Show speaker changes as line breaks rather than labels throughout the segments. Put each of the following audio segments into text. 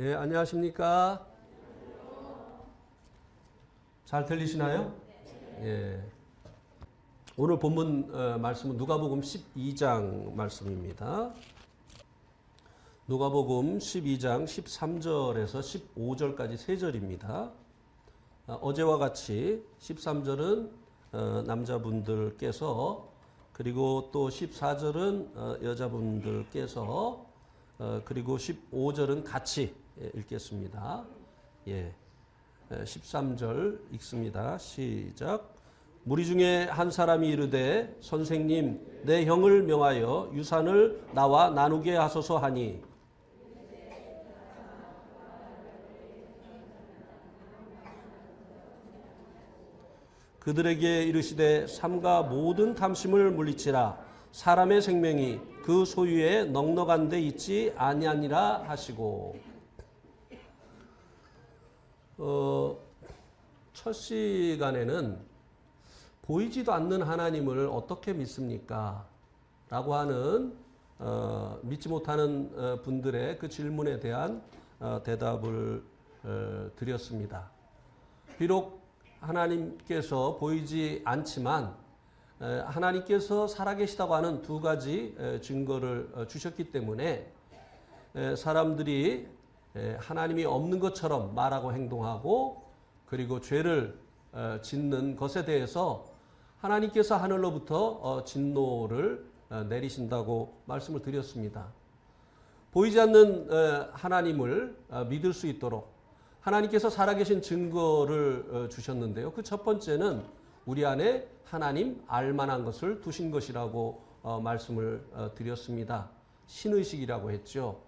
예, 안녕하십니까? 잘 들리시나요? 예. 오늘 본문 말씀은 누가복음 12장 말씀입니다. 누가복음 12장 13절에서 15절까지 3절입니다. 어제와 같이 13절은 남자분들께서, 그리고 또 14절은 여자분들께서, 그리고 15절은 같이 읽겠습니다. 예. 13절 읽습니다. 시작. 무리 중에 한 사람이 이르되 선생님 내 형을 명하여 유산을 나와 나누게 하소서 하니, 그들에게 이르시되 삼가 모든 탐심을 물리치라. 사람의 생명이 그 소유에 넉넉한 데 있지 아니하니라 하시고. 첫 시간에는 보이지도 않는 하나님을 어떻게 믿습니까? 라고 하는 믿지 못하는 분들의 그 질문에 대한 대답을 드렸습니다. 비록 하나님께서 보이지 않지만 하나님께서 살아계시다고 하는 두 가지 증거를 주셨기 때문에 사람들이 하나님이 없는 것처럼 말하고 행동하고, 그리고 죄를 짓는 것에 대해서 하나님께서 하늘로부터 진노를 내리신다고 말씀을 드렸습니다. 보이지 않는 하나님을 믿을 수 있도록 하나님께서 살아계신 증거를 주셨는데요. 그 첫 번째는 우리 안에 하나님 알만한 것을 두신 것이라고 말씀을 드렸습니다. 신의식이라고 했죠.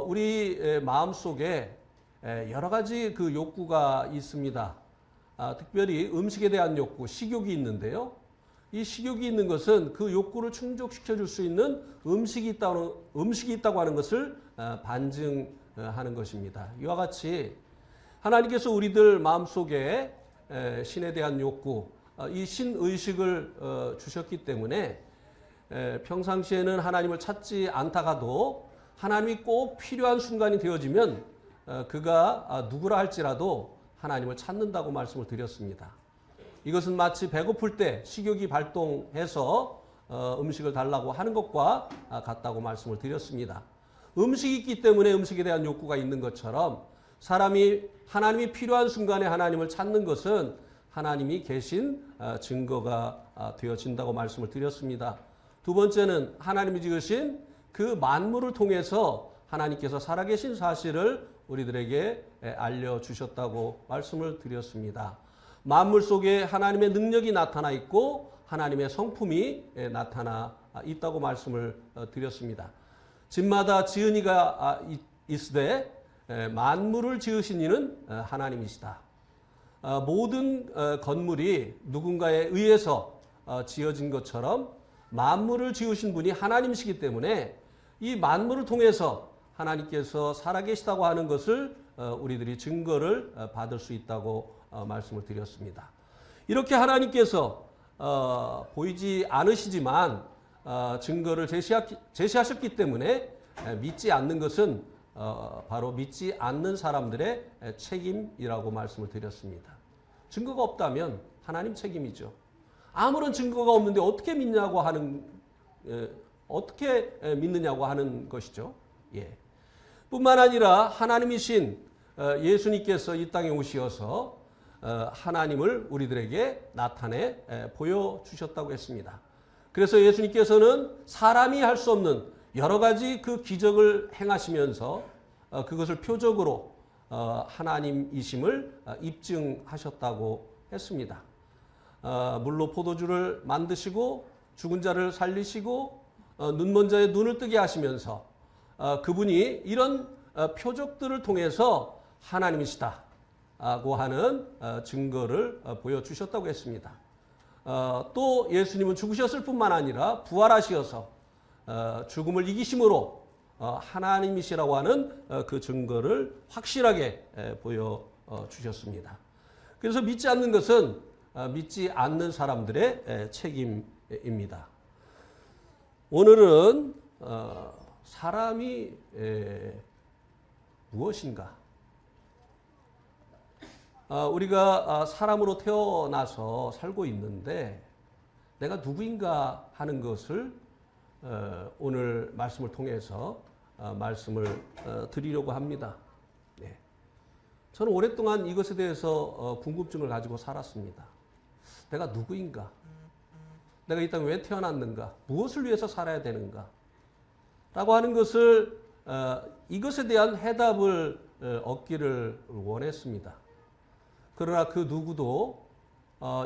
우리 마음속에 여러 가지 그 욕구가 있습니다. 특별히 음식에 대한 욕구, 식욕이 있는데요. 이 식욕이 있는 것은 그 욕구를 충족시켜 줄 수 있는 음식이 있다고 하는 것을 반증하는 것입니다. 이와 같이 하나님께서 우리들 마음속에 신에 대한 욕구, 이 신의식을 주셨기 때문에 평상시에는 하나님을 찾지 않다가도 하나님이 꼭 필요한 순간이 되어지면 그가 누구라 할지라도 하나님을 찾는다고 말씀을 드렸습니다. 이것은 마치 배고플 때 식욕이 발동해서 음식을 달라고 하는 것과 같다고 말씀을 드렸습니다. 음식이 있기 때문에 음식에 대한 욕구가 있는 것처럼 하나님이 필요한 순간에 하나님을 찾는 것은 하나님이 계신 증거가 되어진다고 말씀을 드렸습니다. 두 번째는 하나님이 지으신 그 만물을 통해서 하나님께서 살아계신 사실을 우리들에게 알려주셨다고 말씀을 드렸습니다. 만물 속에 하나님의 능력이 나타나 있고 하나님의 성품이 나타나 있다고 말씀을 드렸습니다. 집마다 지은 이가 있으되 만물을 지으신 이는 하나님이시다. 모든 건물이 누군가에 의해서 지어진 것처럼 만물을 지으신 분이 하나님이시기 때문에 이 만물을 통해서 하나님께서 살아계시다고 하는 것을 우리들이 증거를 받을 수 있다고 말씀을 드렸습니다. 이렇게 하나님께서 보이지 않으시지만 증거를 제시하셨기 때문에 믿지 않는 것은 바로 믿지 않는 사람들의 책임이라고 말씀을 드렸습니다. 증거가 없다면 하나님 책임이죠. 아무런 증거가 없는데 어떻게 믿냐고 어떻게 믿느냐고 하는 것이죠. 예. 뿐만 아니라 하나님이신 예수님께서 이 땅에 오시어서 하나님을 우리들에게 나타내 보여주셨다고 했습니다. 그래서 예수님께서는 사람이 할 수 없는 여러 가지 그 기적을 행하시면서 그것을 표적으로 하나님이심을 입증하셨다고 했습니다. 물로 포도주를 만드시고 죽은 자를 살리시고 눈먼 자의 눈을 뜨게 하시면서 그분이 이런 표적들을 통해서 하나님이시다고 하는 증거를 보여주셨다고 했습니다. 또 예수님은 죽으셨을 뿐만 아니라 부활하시어서 죽음을 이기심으로 하나님이시라고 하는 그 증거를 확실하게 보여주셨습니다. 그래서 믿지 않는 것은 믿지 않는 사람들의 책임입니다. 오늘은 사람이 무엇인가? 우리가 사람으로 태어나서 살고 있는데 내가 누구인가 하는 것을 오늘 말씀을 통해서 말씀을 드리려고 합니다. 네. 저는 오랫동안 이것에 대해서 궁금증을 가지고 살았습니다. 내가 누구인가? 내가 이 땅에 왜 태어났는가? 무엇을 위해서 살아야 되는가? 라고 하는 것을 이것에 대한 해답을 얻기를 원했습니다. 그러나 그 누구도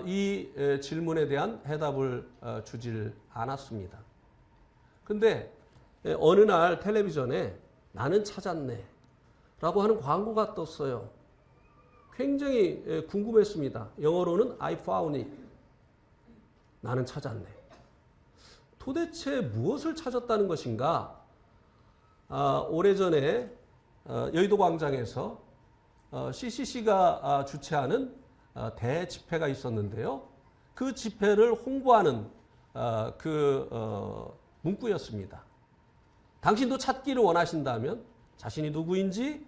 이 질문에 대한 해답을 주질 않았습니다. 근데 어느 날 텔레비전에 나는 찾았네 라고 하는 광고가 떴어요. 굉장히 궁금했습니다. 영어로는 I found it. 나는 찾았네. 도대체 무엇을 찾았다는 것인가? 오래전에 여의도 광장에서 CCC가 주최하는 대집회가 있었는데요. 그 집회를 홍보하는 문구였습니다. 당신도 찾기를 원하신다면 자신이 누구인지,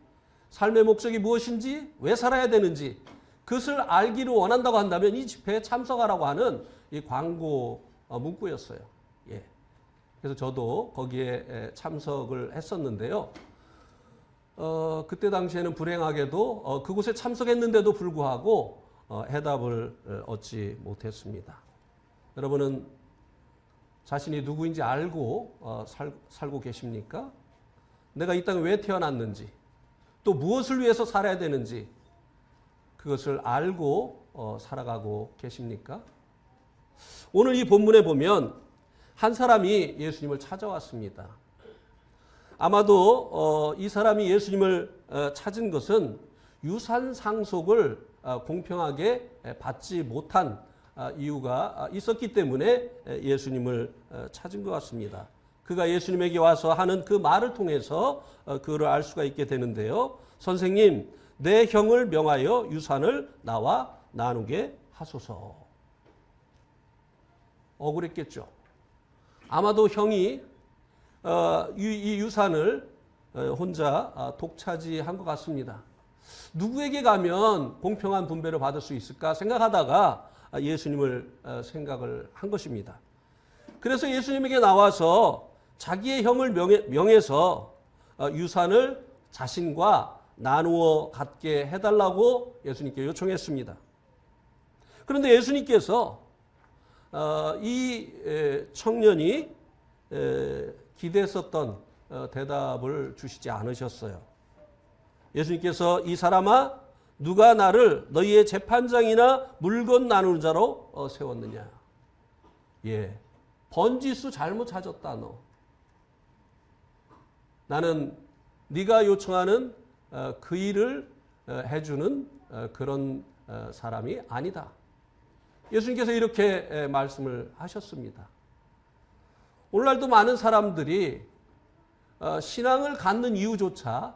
삶의 목적이 무엇인지, 왜 살아야 되는지 그것을 알기를 원한다고 한다면 이 집회에 참석하라고 하는 이 광고 문구였어요. 예. 그래서 저도 거기에 참석을 했었는데요. 그때 당시에는 불행하게도 그곳에 참석했는데도 불구하고 해답을 얻지 못했습니다. 여러분은 자신이 누구인지 알고 살고 계십니까? 내가 이 땅에 왜 태어났는지, 또 무엇을 위해서 살아야 되는지 그것을 알고 살아가고 계십니까? 오늘 이 본문에 보면 한 사람이 예수님을 찾아왔습니다. 아마도 이 사람이 예수님을 찾은 것은 유산 상속을 공평하게 받지 못한 이유가 있었기 때문에 예수님을 찾은 것 같습니다. 그가 예수님에게 와서 하는 그 말을 통해서 그를 알 수가 있게 되는데요. 선생님, 내 형을 명하여 유산을 나와 나누게 하소서. 억울했겠죠. 아마도 형이 이 유산을 혼자 독차지한 것 같습니다. 누구에게 가면 공평한 분배를 받을 수 있을까 생각하다가 예수님을 생각을 한 것입니다. 그래서 예수님에게 나와서 자기의 형을 명해서 유산을 자신과 나누어 갖게 해달라고 예수님께 요청했습니다. 그런데 예수님께서 이 청년이 기대했었던 대답을 주시지 않으셨어요. 예수님께서 이 사람아, 누가 나를 너희의 재판장이나 물건 나누는 자로 세웠느냐? 예, 번지수 잘못 찾았다 너. 나는 네가 요청하는 그 일을 해주는 그런 사람이 아니다. 예수님께서 이렇게 말씀을 하셨습니다. 오늘날도 많은 사람들이 신앙을 갖는 이유조차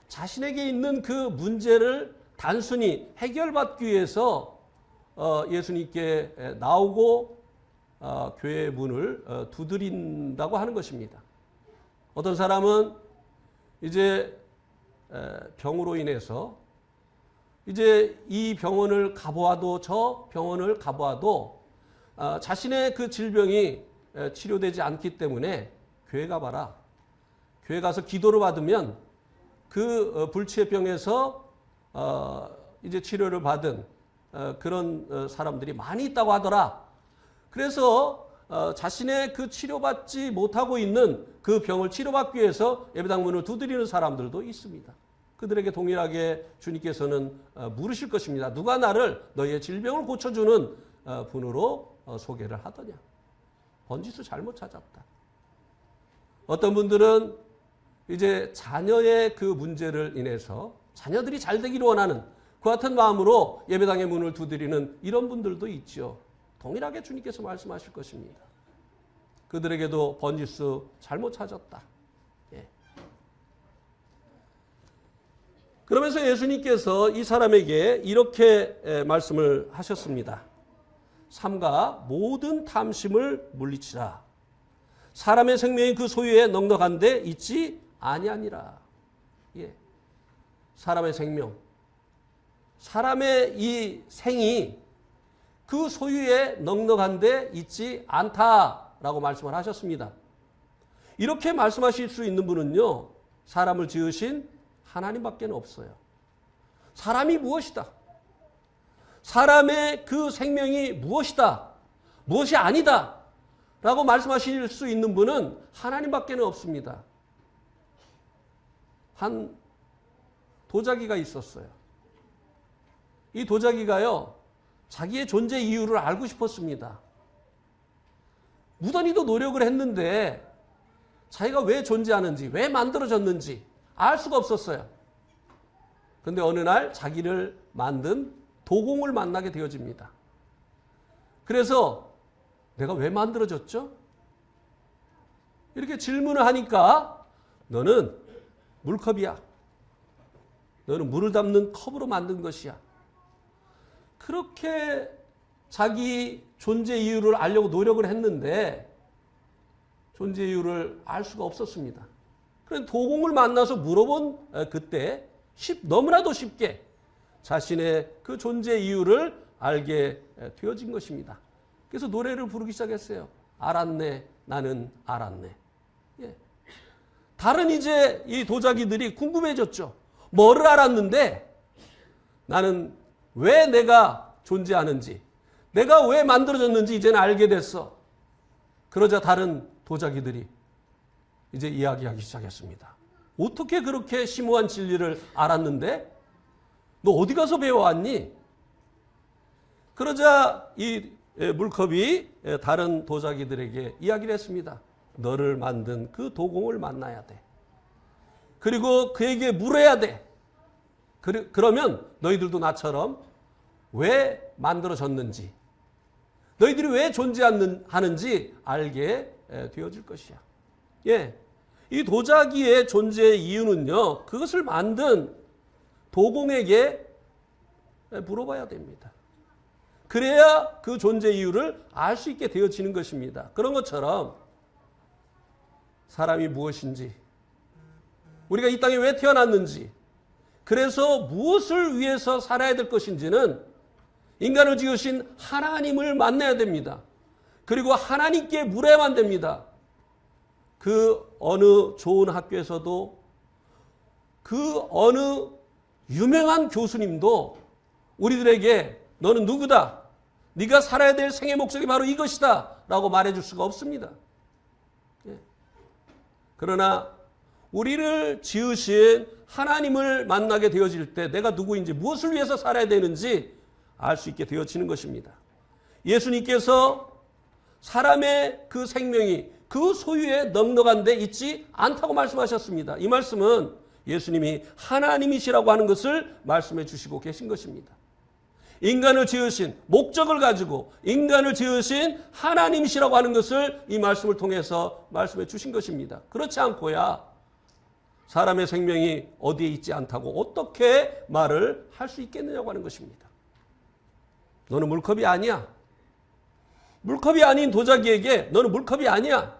자신에게 있는 그 문제를 단순히 해결받기 위해서 예수님께 나오고 교회의 문을 두드린다고 하는 것입니다. 어떤 사람은 이제 병으로 인해서 이제 이 병원을 가보아도 저 병원을 가보아도 자신의 그 질병이 치료되지 않기 때문에 교회 가봐라. 교회 가서 기도를 받으면 그 불치의 병에서 이제 치료를 받은 그런 사람들이 많이 있다고 하더라. 그래서 자신의 그 치료받지 못하고 있는 그 병을 치료받기 위해서 예배당 문을 두드리는 사람들도 있습니다. 그들에게 동일하게 주님께서는 물으실 것입니다. 누가 나를 너희의 질병을 고쳐주는 분으로 소개를 하더냐. 번지수 잘못 찾았다. 어떤 분들은 이제 자녀의 그 문제를 인해서 자녀들이 잘 되기를 원하는 그 같은 마음으로 예배당의 문을 두드리는 이런 분들도 있죠. 동일하게 주님께서 말씀하실 것입니다. 그들에게도 번지수 잘못 찾았다. 예. 그러면서 예수님께서 이 사람에게 이렇게 말씀을 하셨습니다. 삼가 모든 탐심을 물리치라. 사람의 생명이 그 소유에 넉넉한데 있지 아니하니라. 예. 사람의 생명, 사람의 이 생이 그 소유에 넉넉한 데 있지 않다라고 말씀을 하셨습니다. 이렇게 말씀하실 수 있는 분은요, 사람을 지으신 하나님밖에 없어요. 사람이 무엇이다? 사람의 그 생명이 무엇이다? 무엇이 아니다? 라고 말씀하실 수 있는 분은 하나님밖에 없습니다. 한 도자기가 있었어요. 이 도자기가요, 자기의 존재 이유를 알고 싶었습니다. 무던히도 노력을 했는데 자기가 왜 존재하는지, 왜 만들어졌는지 알 수가 없었어요. 그런데 어느 날 자기를 만든 도공을 만나게 되어집니다. 그래서 내가 왜 만들어졌죠? 이렇게 질문을 하니까 너는 물컵이야. 너는 물을 담는 컵으로 만든 것이야. 그렇게 자기 존재 이유를 알려고 노력을 했는데 존재 이유를 알 수가 없었습니다. 그래서 도공을 만나서 물어본 그때 너무나도 쉽게 자신의 그 존재 이유를 알게 되어진 것입니다. 그래서 노래를 부르기 시작했어요. 알았네, 나는 알았네. 예. 다른 이제 이 도자기들이 궁금해졌죠. 뭐를 알았는데 나는 왜 내가 존재하는지, 내가 왜 만들어졌는지 이제는 알게 됐어. 그러자 다른 도자기들이 이제 이야기하기 시작했습니다. 어떻게 그렇게 심오한 진리를 알았는데? 너 어디 가서 배워왔니? 그러자 이 물컵이 다른 도자기들에게 이야기를 했습니다. 너를 만든 그 도공을 만나야 돼. 그리고 그에게 물어야 돼. 그러면 너희들도 나처럼 왜 만들어졌는지, 너희들이 왜 존재하는지 알게 되어질 것이야. 예, 이 도자기의 존재의 이유는요, 그것을 만든 도공에게 물어봐야 됩니다. 그래야 그 존재 이유를 알 수 있게 되어지는 것입니다. 그런 것처럼 사람이 무엇인지, 우리가 이 땅에 왜 태어났는지, 그래서 무엇을 위해서 살아야 될 것인지는 인간을 지으신 하나님을 만나야 됩니다. 그리고 하나님께 물어야만 됩니다. 그 어느 좋은 학교에서도, 그 어느 유명한 교수님도 우리들에게 너는 누구다, 네가 살아야 될 생의 목적이 바로 이것이다 라고 말해줄 수가 없습니다. 예. 그러나 우리를 지으신 하나님을 만나게 되어질 때 내가 누구인지, 무엇을 위해서 살아야 되는지 알 수 있게 되어지는 것입니다. 예수님께서 사람의 그 생명이 그 소유에 넉넉한 데 있지 않다고 말씀하셨습니다. 이 말씀은 예수님이 하나님이시라고 하는 것을 말씀해 주시고 계신 것입니다. 인간을 지으신 목적을 가지고 인간을 지으신 하나님이시라고 하는 것을 이 말씀을 통해서 말씀해 주신 것입니다. 그렇지 않고야 사람의 생명이 어디에 있지 않다고 어떻게 말을 할 수 있겠느냐고 하는 것입니다. 너는 물컵이 아니야. 물컵이 아닌 도자기에게 너는 물컵이 아니야.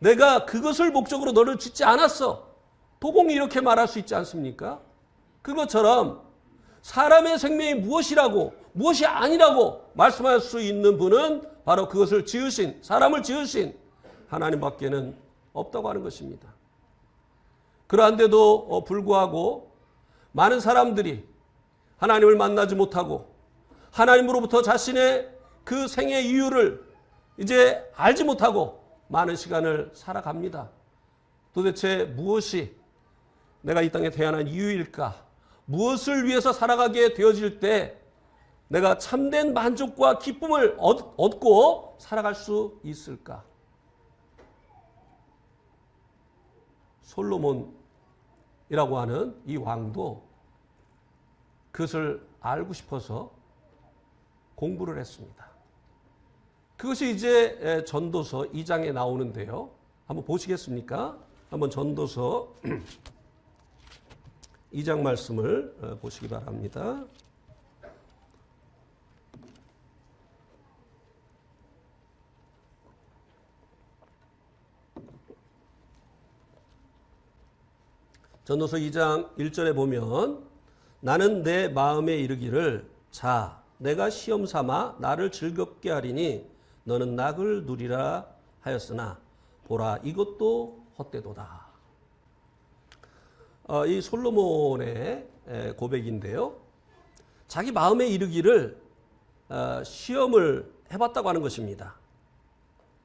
내가 그것을 목적으로 너를 짓지 않았어. 도공이 이렇게 말할 수 있지 않습니까? 그것처럼 사람의 생명이 무엇이라고, 무엇이 아니라고 말씀할 수 있는 분은 바로 그것을 지으신, 사람을 지으신 하나님밖에는 없다고 하는 것입니다. 그러한데도 불구하고 많은 사람들이 하나님을 만나지 못하고 하나님으로부터 자신의 그 생의 이유를 이제 알지 못하고 많은 시간을 살아갑니다. 도대체 무엇이 내가 이 땅에 태어난 이유일까? 무엇을 위해서 살아가게 되어질 때 내가 참된 만족과 기쁨을 얻고 살아갈 수 있을까? 솔로몬이라고 하는 이 왕도 그것을 알고 싶어서 공부를 했습니다. 그것이 이제 전도서 2장에 나오는데요. 한번 보시겠습니까? 한번 전도서 2장 말씀을 보시기 바랍니다. 전도서 2장 1절에 보면 나는 내 마음에 이르기를 자 내가 시험 삼아 나를 즐겁게 하리니 너는 낙을 누리라 하였으나 보라 이것도 헛되도다. 이 솔로몬의 고백인데요. 자기 마음에 이르기를 시험을 해봤다고 하는 것입니다.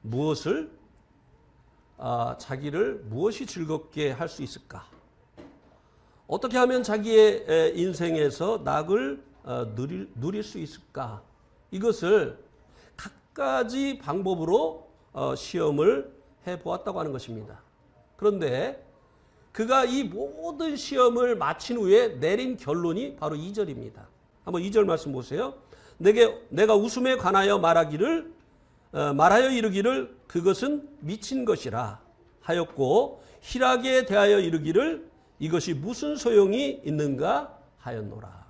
무엇을? 자기를 무엇이 즐겁게 할 수 있을까? 어떻게 하면 자기의 인생에서 낙을 누릴 수 있을까? 이것을 갖가지 방법으로 시험을 해보았다고 하는 것입니다. 그런데 그가 이 모든 시험을 마친 후에 내린 결론이 바로 2절입니다. 한번 2절 말씀 보세요. 내가 웃음에 관하여 말하여 이르기를 그것은 미친 것이라 하였고 희락에 대하여 이르기를 이것이 무슨 소용이 있는가 하였노라.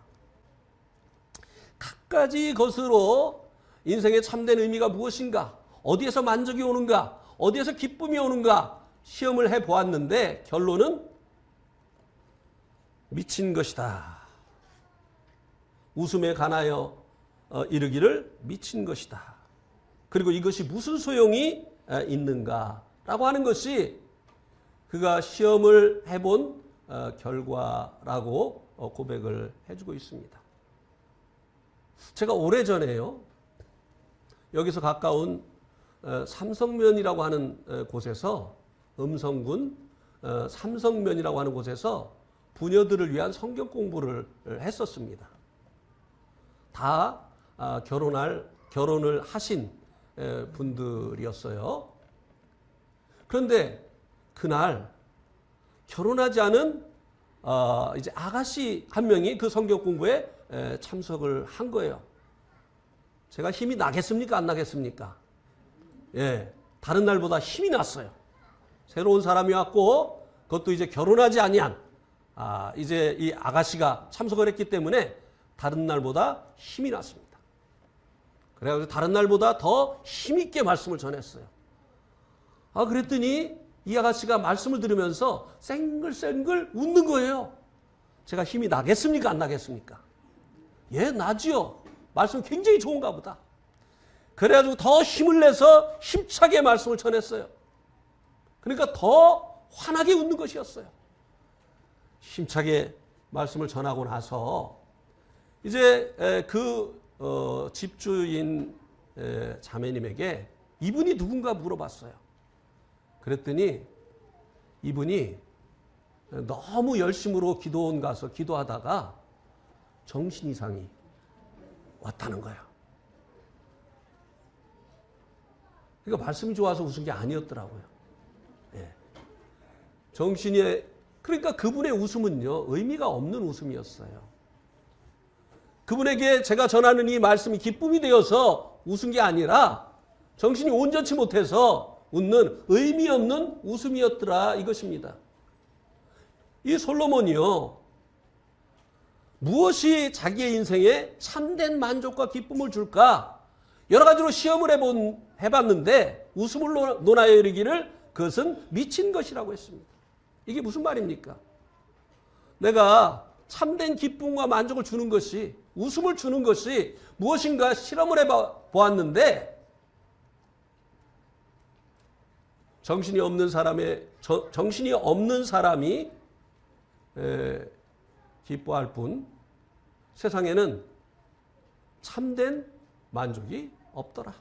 갖가지 것으로 인생의 참된 의미가 무엇인가, 어디에서 만족이 오는가, 어디에서 기쁨이 오는가 시험을 해보았는데 결론은 미친 것이다. 웃음에 관하여 이르기를 미친 것이다. 그리고 이것이 무슨 소용이 있는가라고 하는 것이 그가 시험을 해본 결과라고 고백을 해주고 있습니다. 제가 오래전에요. 여기서 가까운 삼성면이라고 하는 곳에서 음성군 삼성면이라고 하는 곳에서 부녀들을 위한 성경 공부를 했었습니다. 다 결혼을 하신 분들이었어요. 그런데 그날 결혼하지 않은 이제 아가씨 한 명이 그 성경 공부에 참석을 한 거예요. 제가 힘이 나겠습니까? 안 나겠습니까? 예, 다른 날보다 힘이 났어요. 새로운 사람이 왔고 그것도 이제 결혼하지 아니한 이제 이 아가씨가 참석을 했기 때문에 다른 날보다 힘이 났습니다. 그래가지고 다른 날보다 더 힘있게 말씀을 전했어요. 그랬더니 이 아가씨가 말씀을 들으면서 쌩글쌩글 웃는 거예요. 제가 힘이 나겠습니까? 안 나겠습니까? 예, 나지요. 말씀 굉장히 좋은가 보다. 그래가지고 더 힘을 내서 힘차게 말씀을 전했어요. 그러니까 더 환하게 웃는 것이었어요. 힘차게 말씀을 전하고 나서 이제 그 집주인 자매님에게 이분이 누군가 물어봤어요. 그랬더니 이분이 너무 열심으로 기도원 가서 기도하다가 정신 이상이 왔다는 거예요. 그러니까 말씀이 좋아서 웃은 게 아니었더라고요. 예. 그러니까 그분의 웃음은요, 의미가 없는 웃음이었어요. 그분에게 제가 전하는 이 말씀이 기쁨이 되어서 웃은 게 아니라 정신이 온전치 못해서 웃는 의미 없는 웃음이었더라 이것입니다. 이 솔로몬이요, 무엇이 자기의 인생에 참된 만족과 기쁨을 줄까? 여러 가지로 시험을 해봤는데 웃음을 논하여 이르기를 그것은 미친 것이라고 했습니다. 이게 무슨 말입니까? 내가 참된 기쁨과 만족을 주는 것이, 웃음을 주는 것이 무엇인가 실험을 해보았는데 정신이 없는 사람이 기뻐할 뿐 세상에는 참된 만족이 없더라.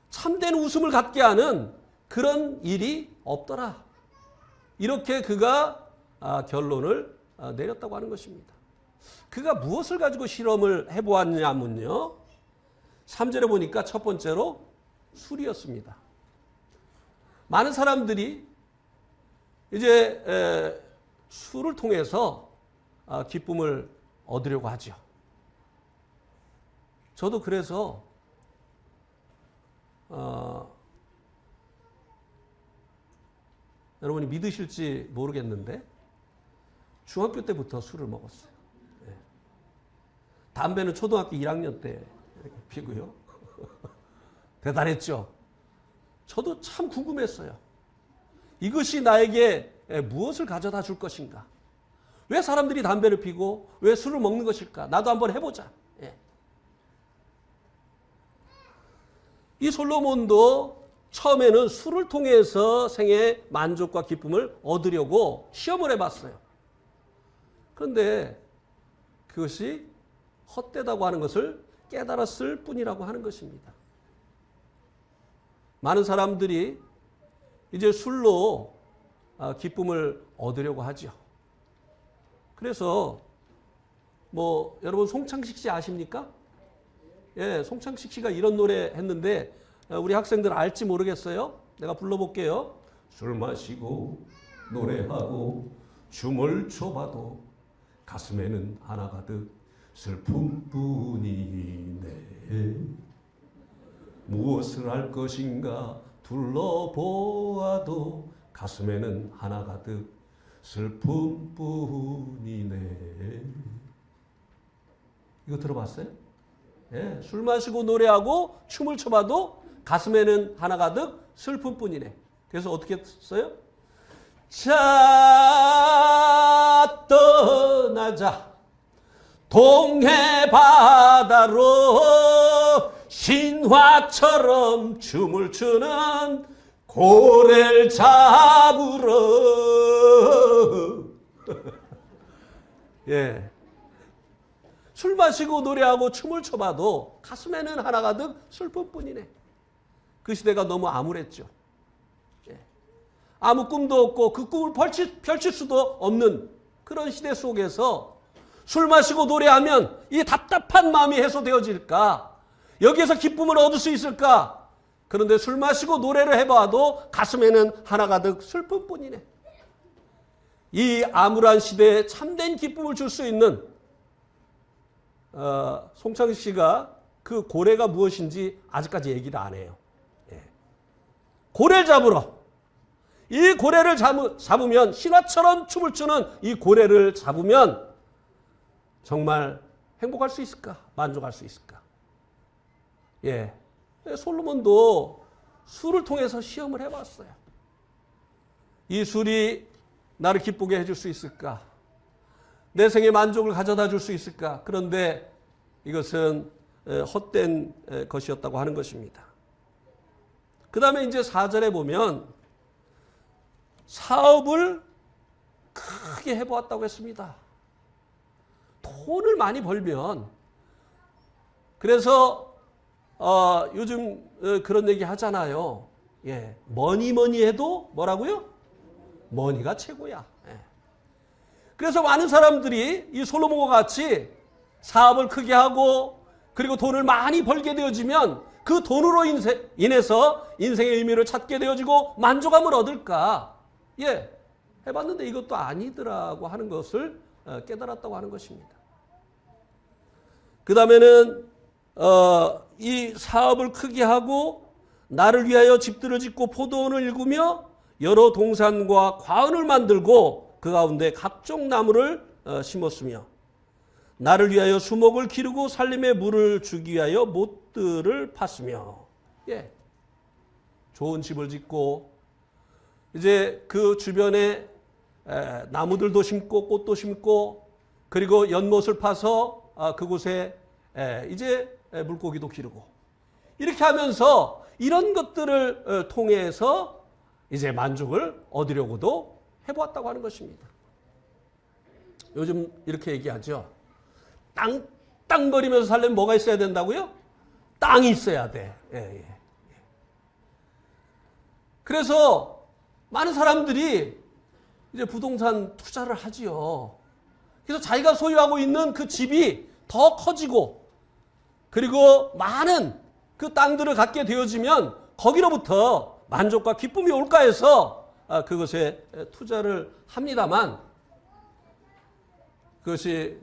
참된 웃음을 갖게 하는 그런 일이 없더라. 이렇게 그가 결론을 내렸다고 하는 것입니다. 그가 무엇을 가지고 실험을 해보았냐면요, 3절에 보니까 첫 번째로 술이었습니다. 많은 사람들이 이제 술을 통해서 기쁨을 얻으려고 하죠. 저도 그래서 여러분이 믿으실지 모르겠는데 중학교 때부터 술을 먹었어요. 네. 담배는 초등학교 1학년 때 피고요. 대단했죠. 저도 참 궁금했어요. 이것이 나에게 무엇을 가져다 줄 것인가? 왜 사람들이 담배를 피고 왜 술을 먹는 것일까? 나도 한번 해보자. 예. 이 솔로몬도 처음에는 술을 통해서 생의 만족과 기쁨을 얻으려고 시험을 해봤어요. 그런데 그것이 헛되다고 하는 것을 깨달았을 뿐이라고 하는 것입니다. 많은 사람들이 이제 술로 기쁨을 얻으려고 하죠. 그래서 뭐 여러분 송창식 씨 아십니까? 예, 송창식 씨가 이런 노래 했는데 우리 학생들 알지 모르겠어요? 내가 불러볼게요. 술 마시고 노래하고 춤을 춰봐도 가슴에는 하나 가득 슬픔뿐이네. 무엇을 할 것인가 둘러보아도 가슴에는 하나 가득 슬픔뿐이네. 이거 들어봤어요? 예, 술 마시고 노래하고 춤을 춰봐도 가슴에는 하나 가득 슬픔뿐이네. 그래서 어떻게 써요? 자, 떠나자 동해 바다로 신화처럼 춤을 추는 고래를 잡으러. 예. 술 마시고 노래하고 춤을 춰봐도 가슴에는 하나 가득 슬픔뿐이네. 그 시대가 너무 암울했죠. 예. 아무 꿈도 없고 그 꿈을 펼칠 수도 없는 그런 시대 속에서 술 마시고 노래하면 이 답답한 마음이 해소되어질까? 여기에서 기쁨을 얻을 수 있을까? 그런데 술 마시고 노래를 해봐도 가슴에는 하나 가득 슬픔뿐이네. 이 암울한 시대에 참된 기쁨을 줄 수 있는 송창식 씨가 그 고래가 무엇인지 아직까지 얘기를 안 해요. 예. 고래를 잡으러. 이 고래를 잡으면 신화처럼 춤을 추는 이 고래를 잡으면 정말 행복할 수 있을까? 만족할 수 있을까? 예. 솔로몬도 술을 통해서 시험을 해봤어요. 이 술이 나를 기쁘게 해줄 수 있을까? 내 생의 만족을 가져다 줄 수 있을까? 그런데 이것은 헛된 것이었다고 하는 것입니다. 그 다음에 이제 4절에 보면 사업을 크게 해보았다고 했습니다. 돈을 많이 벌면, 그래서 요즘 그런 얘기 하잖아요. 예, 뭐니 해도 뭐라고요? 머니가 최고야. 예. 그래서 많은 사람들이 이 솔로몬과 같이 사업을 크게 하고 그리고 돈을 많이 벌게 되어지면 그 돈으로 인해서 인생의 의미를 찾게 되어지고 만족감을 얻을까? 예, 해봤는데 이것도 아니더라고 하는 것을 깨달았다고 하는 것입니다. 그 다음에는 이 사업을 크게 하고 나를 위하여 집들을 짓고 포도원을 일구며 여러 동산과 과원을 만들고 그 가운데 각종 나무를 심었으며 나를 위하여 수목을 기르고 살림에 물을 주기 위하여 못들을 팠으며. 예, 좋은 집을 짓고 이제 그 주변에 나무들도 심고 꽃도 심고 그리고 연못을 파서 그곳에 이제 물고기도 기르고 이렇게 하면서 이런 것들을 통해서 이제 만족을 얻으려고도 해보았다고 하는 것입니다. 요즘 이렇게 얘기하죠. 땅거리면서 살려면 뭐가 있어야 된다고요? 땅이 있어야 돼. 예. 그래서 많은 사람들이 이제 부동산 투자를 하지요. 그래서 자기가 소유하고 있는 그 집이 더 커지고 그리고 많은 그 땅들을 갖게 되어지면 거기로부터 만족과 기쁨이 올까 해서 그것에 투자를 합니다만 그것이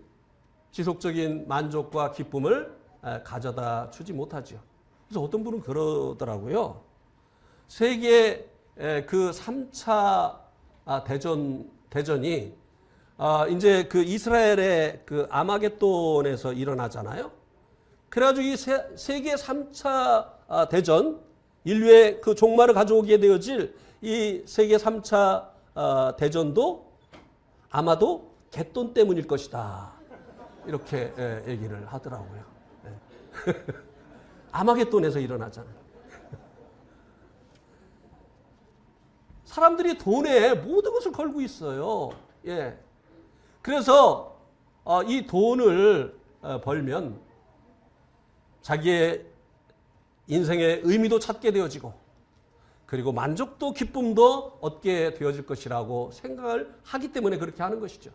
지속적인 만족과 기쁨을 가져다 주지 못하죠. 그래서 어떤 분은 그러더라고요. 세계 그 3차 대전이 이제 그 이스라엘의 그 아마겟돈에서 일어나잖아요. 그래가지고 이 세계 3차 대전, 인류의 그 종말을 가져오게 되어질 이 세계 3차 대전도 아마도 갯돈 때문일 것이다. 이렇게 얘기를 하더라고요. 아마겟돈에서 일어나잖아요. 사람들이 돈에 모든 것을 걸고 있어요. 예. 그래서 이 돈을 벌면 자기의 인생의 의미도 찾게 되어지고 그리고 만족도 기쁨도 얻게 되어질 것이라고 생각을 하기 때문에 그렇게 하는 것이죠.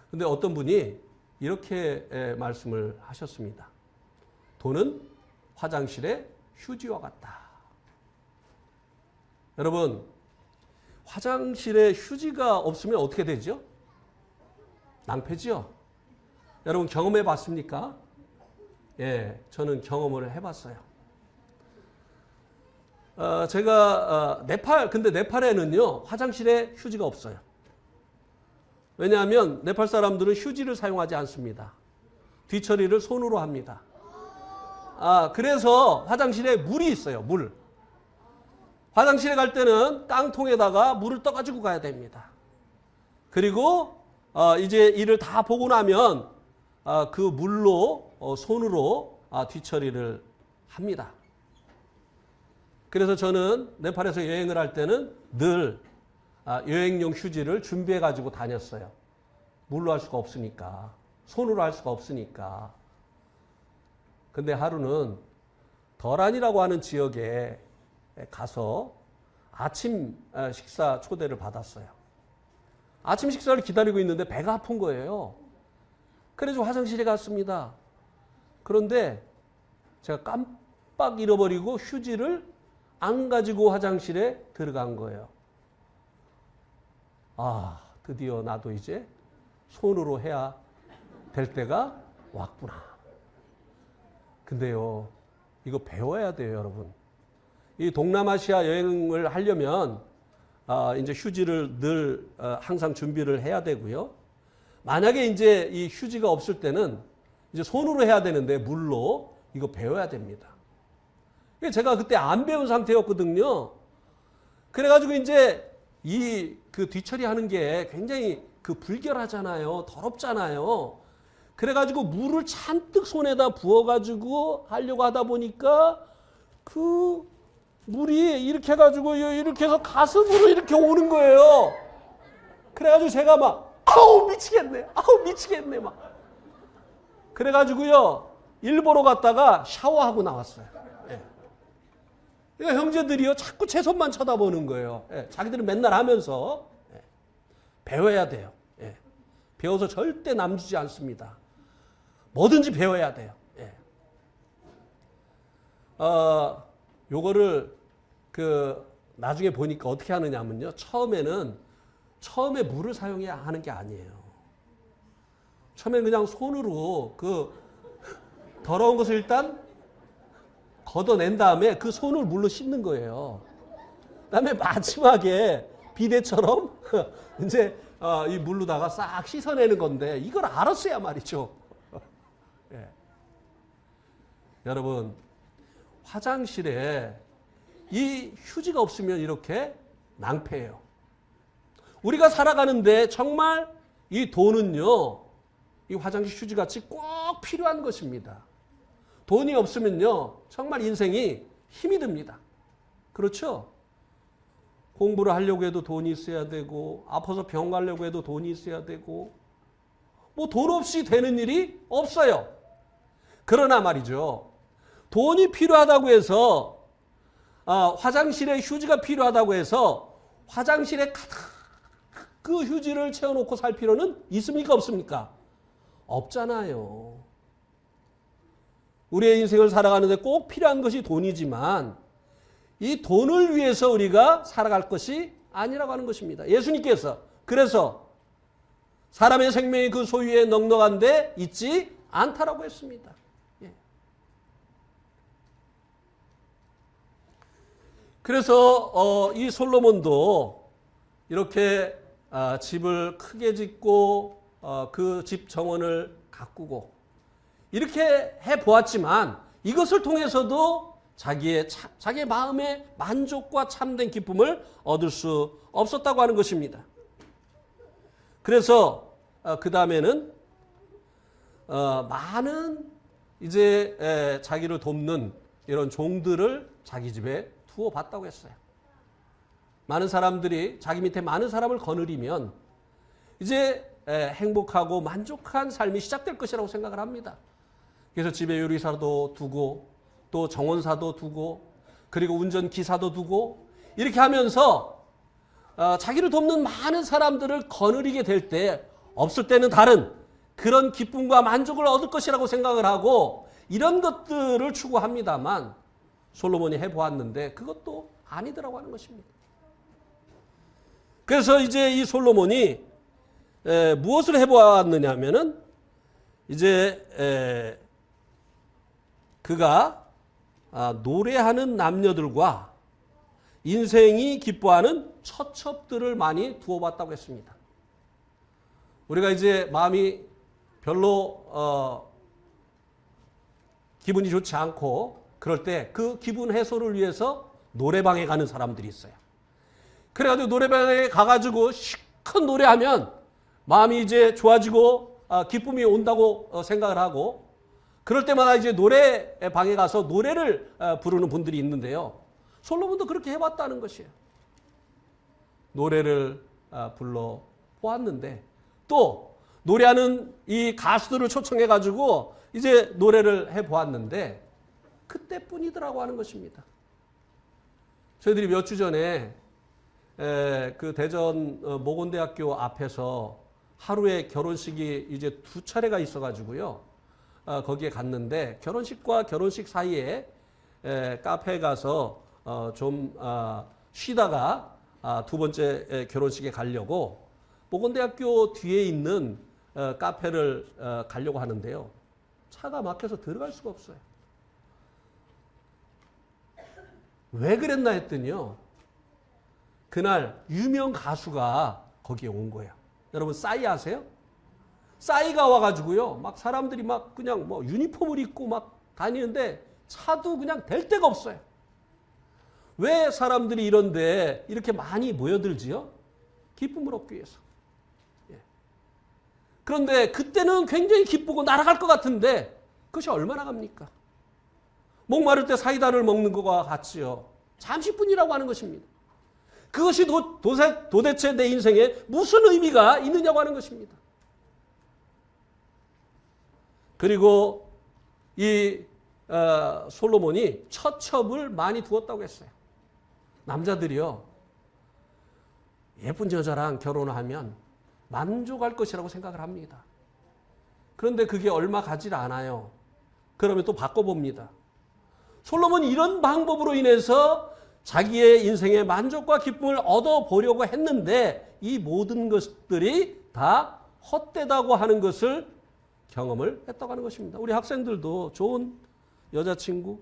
근데 어떤 분이 이렇게 말씀을 하셨습니다. 돈은 화장실의 휴지와 같다. 여러분, 화장실에 휴지가 없으면 어떻게 되죠? 낭패지요. 여러분 경험해 봤습니까? 예, 저는 경험을 해봤어요. 제가 근데 네팔에는요 화장실에 휴지가 없어요. 왜냐하면 네팔 사람들은 휴지를 사용하지 않습니다. 뒤처리를 손으로 합니다. 그래서 화장실에 물이 있어요. 물. 화장실에 갈 때는 깡통에다가 물을 떠가지고 가야 됩니다. 그리고 이제 일을 다 보고 나면 그 물로 손으로 뒤처리를 합니다. 그래서 저는 네팔에서 여행을 할 때는 늘 여행용 휴지를 준비해 가지고 다녔어요. 물로 할 수가 없으니까. 손으로 할 수가 없으니까. 근데 하루는 더란이라고 하는 지역에 가서 아침 식사 초대를 받았어요. 아침 식사를 기다리고 있는데 배가 아픈 거예요. 그래서 화장실에 갔습니다. 그런데 제가 깜빡 잃어버리고 휴지를 안 가지고 화장실에 들어간 거예요. 드디어 나도 이제 손으로 해야 될 때가 왔구나. 근데요, 이거 배워야 돼요, 여러분. 이 동남아시아 여행을 하려면 이제 휴지를 늘 항상 준비를 해야 되고요. 만약에 이제 이 휴지가 없을 때는 이제 손으로 해야 되는데 물로 이거 배워야 됩니다. 제가 그때 안 배운 상태였거든요. 그래가지고 이제 그 뒤처리하는 게 굉장히 불결하잖아요. 더럽잖아요. 그래가지고 물을 잔뜩 손에다 부어가지고 하려고 하다 보니까 그 물이 이렇게 해가지고 이렇게 해서 가슴으로 이렇게 오는 거예요. 그래가지고 제가 막 미치겠네 막. 그래가지고요 일보러 갔다가 샤워하고 나왔어요. 그러니까 형제들이요 자꾸 제 손만 쳐다보는 거예요. 자기들은 맨날 하면서 배워야 돼요. 배워서 절대 남주지 않습니다. 뭐든지 배워야 돼요. 요거를 나중에 보니까 어떻게 하느냐면요. 처음에 물을 사용해야 하는 게 아니에요. 처음에 그냥 손으로 더러운 것을 일단 걷어낸 다음에 그 손을 물로 씻는 거예요. 그다음에 마지막에 비데처럼 이제 이 물로다가 싹 씻어내는 건데 이걸 알았어야 말이죠. 여러분 화장실에 이 휴지가 없으면 이렇게 낭패예요. 우리가 살아가는데 정말 이 돈은요, 이 화장실 휴지같이 꼭 필요한 것입니다. 돈이 없으면요, 정말 인생이 힘이 듭니다. 그렇죠? 공부를 하려고 해도 돈이 있어야 되고, 아파서 병 가려고 해도 돈이 있어야 되고, 뭐 돈 없이 되는 일이 없어요. 그러나 말이죠. 돈이 필요하다고 해서, 화장실에 휴지가 필요하다고 해서 화장실에 가득 그 휴지를 채워놓고 살 필요는 있습니까? 없습니까? 없잖아요. 우리의 인생을 살아가는데 꼭 필요한 것이 돈이지만 이 돈을 위해서 우리가 살아갈 것이 아니라고 하는 것입니다. 예수님께서 그래서 사람의 생명이 그 소유에 넉넉한 데 있지 않다라고 했습니다. 그래서 이 솔로몬도 이렇게 집을 크게 짓고 그 집 정원을 가꾸고 이렇게 해보았지만 이것을 통해서도 자기의 마음의 만족과 참된 기쁨을 얻을 수 없었다고 하는 것입니다. 그래서 그 다음에는 많은 이제 자기를 돕는 이런 종들을 자기 집에 두어 봤다고 했어요. 많은 사람들이 자기 밑에 많은 사람을 거느리면 이제 행복하고 만족한 삶이 시작될 것이라고 생각을 합니다. 그래서 집에 요리사도 두고 또 정원사도 두고 그리고 운전기사도 두고 이렇게 하면서 자기를 돕는 많은 사람들을 거느리게 될 때 없을 때는 다른 그런 기쁨과 만족을 얻을 것이라고 생각을 하고 이런 것들을 추구합니다만 솔로몬이 해보았는데 그것도 아니더라고 하는 것입니다. 그래서 이제 이 솔로몬이 무엇을 해보았느냐 하면은 이제 그가 노래하는 남녀들과 인생이 기뻐하는 처첩들을 많이 두어봤다고 했습니다. 우리가 이제 마음이 별로 기분이 좋지 않고 그럴 때 그 기분 해소를 위해서 노래방에 가는 사람들이 있어요. 그래가지고 노래방에 가가지고 실컷 노래하면 마음이 이제 좋아지고 기쁨이 온다고 생각을 하고 그럴 때마다 이제 노래방에 가서 노래를 부르는 분들이 있는데요. 솔로몬도 그렇게 해봤다는 것이에요. 노래를 불러 보았는데 또 노래하는 이 가수들을 초청해가지고 이제 노래를 해보았는데 그때뿐이더라고 하는 것입니다. 저희들이 몇 주 전에 그 대전 모건대학교 앞에서 하루에 결혼식이 이제 2차례가 있어가지고요. 거기에 갔는데 결혼식과 결혼식 사이에 카페에 가서 좀 쉬다가 두 번째 결혼식에 가려고 모건대학교 뒤에 있는 카페를 가려고 하는데요. 차가 막혀서 들어갈 수가 없어요. 왜 그랬나 했더니요. 그날 유명 가수가 거기에 온 거예요. 여러분 싸이 아세요? 싸이가 와가지고요. 막 사람들이 막 그냥 뭐 유니폼을 입고 막 다니는데 차도 그냥 댈 데가 없어요. 왜 사람들이 이런데 이렇게 많이 모여들지요? 기쁨을 얻기 위해서. 그런데 그때는 굉장히 기쁘고 날아갈 것 같은데 그것이 얼마나 갑니까? 목마를 때 사이다를 먹는 것과 같이요. 잠시뿐이라고 하는 것입니다. 그것이 도대체 내 인생에 무슨 의미가 있느냐고 하는 것입니다. 그리고 이 솔로몬이 처첩을 많이 두었다고 했어요. 남자들이요. 예쁜 여자랑 결혼을 하면 만족할 것이라고 생각을 합니다. 그런데 그게 얼마 가지 않아요. 그러면 또 바꿔봅니다. 솔로몬이 이런 방법으로 인해서 자기의 인생의 만족과 기쁨을 얻어보려고 했는데 이 모든 것들이 다 헛되다고 하는 것을 경험을 했다고 하는 것입니다. 우리 학생들도 좋은 여자친구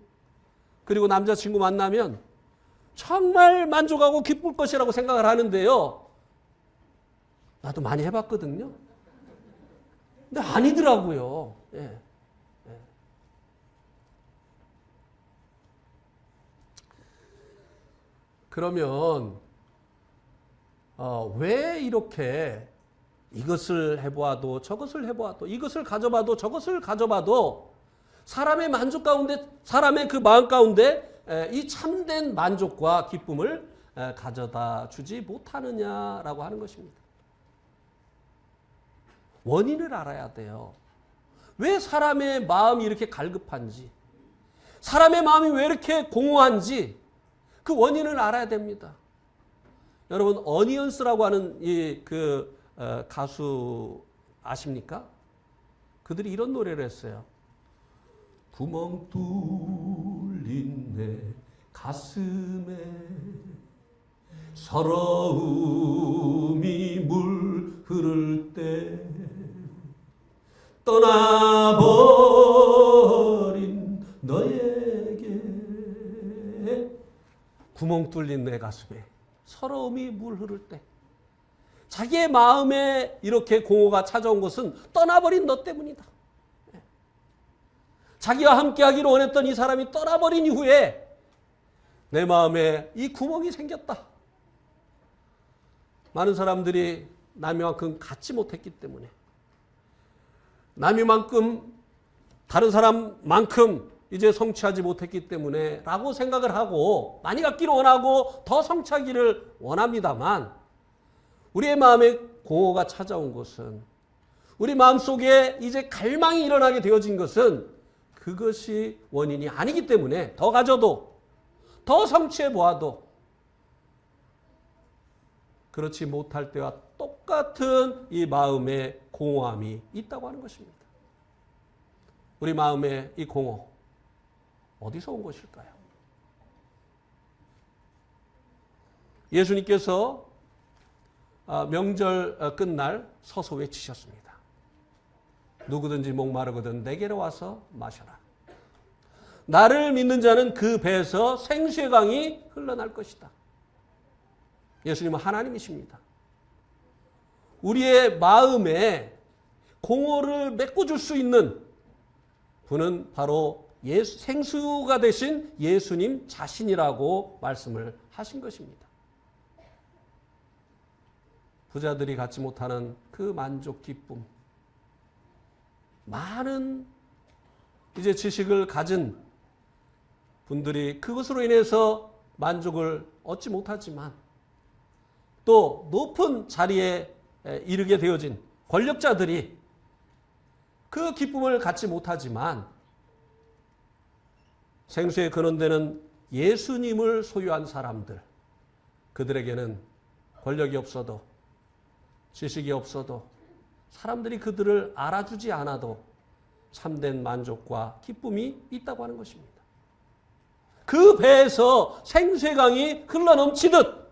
그리고 남자친구 만나면 정말 만족하고 기쁠 것이라고 생각을 하는데요. 나도 많이 해봤거든요. 근데 아니더라고요. 예. 그러면 왜 이렇게 이것을 해보아도 저것을 해보아도 이것을 가져봐도 저것을 가져봐도 사람의 만족 가운데 사람의 그 마음 가운데 이 참된 만족과 기쁨을 가져다 주지 못하느냐라고 하는 것입니다. 원인을 알아야 돼요. 왜 사람의 마음이 이렇게 갈급한지 사람의 마음이 왜 이렇게 공허한지 그 원인을 알아야 됩니다. 여러분 어니언스라고 하는 이 가수 아십니까? 그들이 이런 노래를 했어요. 구멍 뚫린 내 가슴에 서러움이 물 흐를 때 떠나버린 너에게 구멍 뚫린 내 가슴에 서러움이 물 흐를 때 자기의 마음에 이렇게 공허가 찾아온 것은 떠나버린 너 때문이다. 자기와 함께하기로 원했던 이 사람이 떠나버린 이후에 내 마음에 이 구멍이 생겼다. 많은 사람들이 나만큼 갖지 못했기 때문에 남이만큼 다른 사람만큼 이제 성취하지 못했기 때문에 라고 생각을 하고 많이 갖기를 원하고 더 성취하기를 원합니다만 우리의 마음에 공허가 찾아온 것은 우리 마음속에 이제 갈망이 일어나게 되어진 것은 그것이 원인이 아니기 때문에 더 가져도 더 성취해 보아도 그렇지 못할 때와 똑같은 이 마음의 공허함이 있다고 하는 것입니다. 우리 마음의 이 공허 어디서 온 것일까요? 예수님께서 명절 끝날 서서 외치셨습니다. 누구든지 목마르거든 내게로 와서 마셔라. 나를 믿는 자는 그 배에서 생수의 강이 흘러날 것이다. 예수님은 하나님이십니다. 우리의 마음에 공허를 메꿔줄 수 있는 분은 바로 생수가 되신 예수님 자신이라고 말씀을 하신 것입니다. 부자들이 갖지 못하는 그 만족, 기쁨. 많은 이제 지식을 가진 분들이 그것으로 인해서 만족을 얻지 못하지만 또 높은 자리에 이르게 되어진 권력자들이 그 기쁨을 갖지 못하지만 생수의 근원되는 예수님을 소유한 사람들, 그들에게는 권력이 없어도 지식이 없어도 사람들이 그들을 알아주지 않아도 참된 만족과 기쁨이 있다고 하는 것입니다. 그 배에서 생수의 강이 흘러넘치듯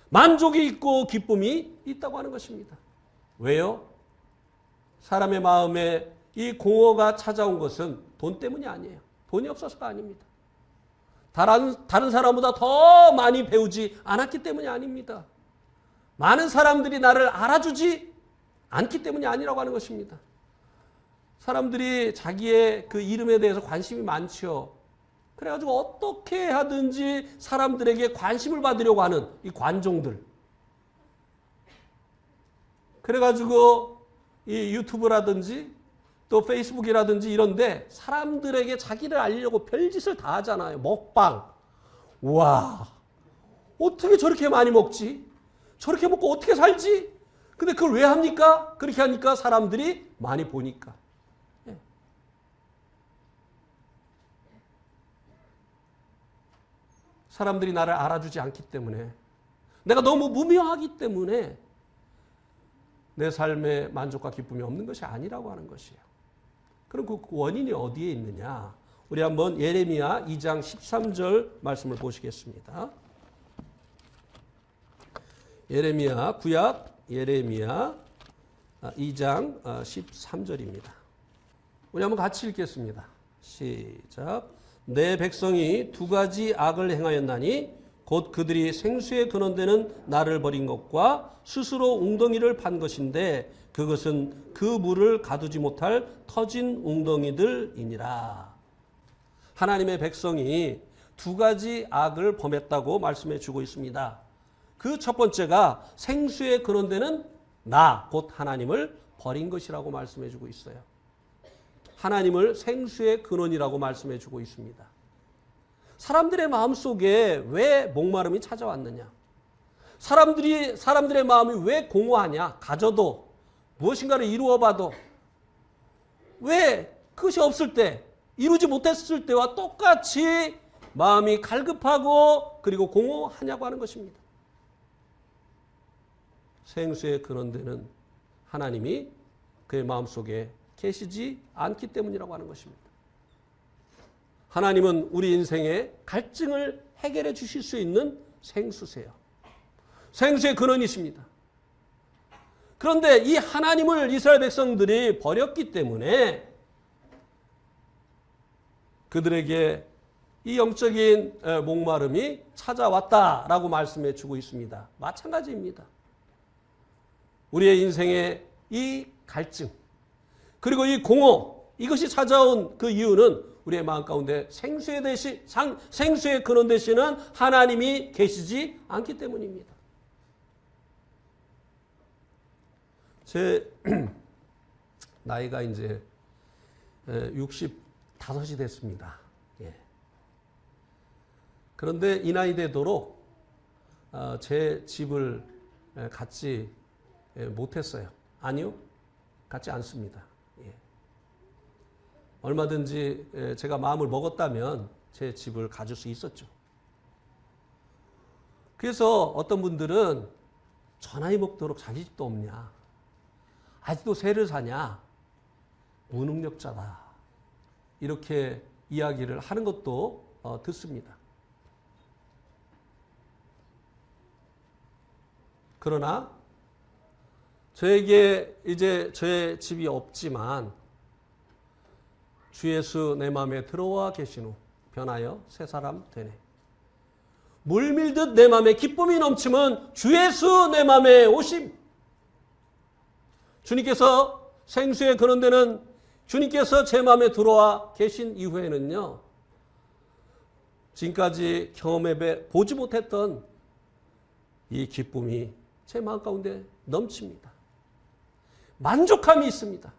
만족이 있고 기쁨이 있다고 하는 것입니다. 왜요? 사람의 마음에 이 공허가 찾아온 것은 돈 때문이 아니에요. 돈이 없어서가 아닙니다. 다른 사람보다 더 많이 배우지 않았기 때문이 아닙니다. 많은 사람들이 나를 알아주지 않기 때문이 아니라고 하는 것입니다. 사람들이 자기의 그 이름에 대해서 관심이 많죠. 그래가지고 어떻게 하든지 사람들에게 관심을 받으려고 하는 이 관종들. 그래가지고 이 유튜브라든지 또 페이스북이라든지 이런데 사람들에게 자기를 알리려고 별짓을 다 하잖아요. 먹방. 와, 어떻게 저렇게 많이 먹지? 저렇게 먹고 어떻게 살지? 근데 그걸 왜 합니까? 그렇게 하니까 사람들이 많이 보니까. 사람들이 나를 알아주지 않기 때문에 내가 너무 무명하기 때문에 내 삶에 만족과 기쁨이 없는 것이 아니라고 하는 것이에요. 그럼 그 원인이 어디에 있느냐? 우리 한번 예레미야 2장 13절 말씀을 보시겠습니다. 예레미야, 구약 예레미야 2장 13절입니다. 우리 한번 같이 읽겠습니다. 시작. 내 백성이 두 가지 악을 행하였나니 곧 그들이 생수의 근원되는 나를 버린 것과 스스로 웅덩이를 판 것인데 그것은 그 물을 가두지 못할 터진 웅덩이들이니라. 하나님의 백성이 두 가지 악을 범했다고 말씀해 주고 있습니다. 그 첫 번째가 생수의 근원되는 나, 곧 하나님을 버린 것이라고 말씀해 주고 있어요. 하나님을 생수의 근원이라고 말씀해 주고 있습니다. 사람들의 마음속에 왜 목마름이 찾아왔느냐? 사람들의 마음이 왜 공허하냐? 가져도 무엇인가를 이루어 봐도 왜 그것이 없을 때, 이루지 못했을 때와 똑같이 마음이 갈급하고 그리고 공허하냐고 하는 것입니다. 생수의 근원되는 하나님이 그의 마음속에 계시지 않기 때문이라고 하는 것입니다. 하나님은 우리 인생의 갈증을 해결해 주실 수 있는 생수세요. 생수의 근원이십니다. 그런데 이 하나님을 이스라엘 백성들이 버렸기 때문에 그들에게 이 영적인 목마름이 찾아왔다라고 말씀해 주고 있습니다. 마찬가지입니다. 우리의 인생의 이 갈증 그리고 이 공허 이것이 찾아온 그 이유는 우리의 마음 가운데 생수의 근원 되시는 하나님이 계시지 않기 때문입니다. 나이가 이제 65이 됐습니다. 예. 그런데 이 나이 되도록 제 집을 갖지 못했어요. 아니요, 갖지 않습니다. 예. 얼마든지 제가 마음을 먹었다면 제 집을 가질 수 있었죠. 그래서 어떤 분들은 저 나이 먹도록 자기 집도 없냐, 아직도 새를 사냐, 무능력자다, 이렇게 이야기를 하는 것도 듣습니다. 그러나 저에게 이제 저의 집이 없지만 주 예수 내 마음에 들어와 계신 후 변하여 새 사람 되네. 물 밀듯 내 마음에 기쁨이 넘치면 주 예수 내 마음에 오심. 주님께서 생수의 그런 데는 주님께서 제 마음에 들어와 계신 이후에는요, 지금까지 경험해 보지 못했던 이 기쁨이 제 마음 가운데 넘칩니다. 만족함이 있습니다.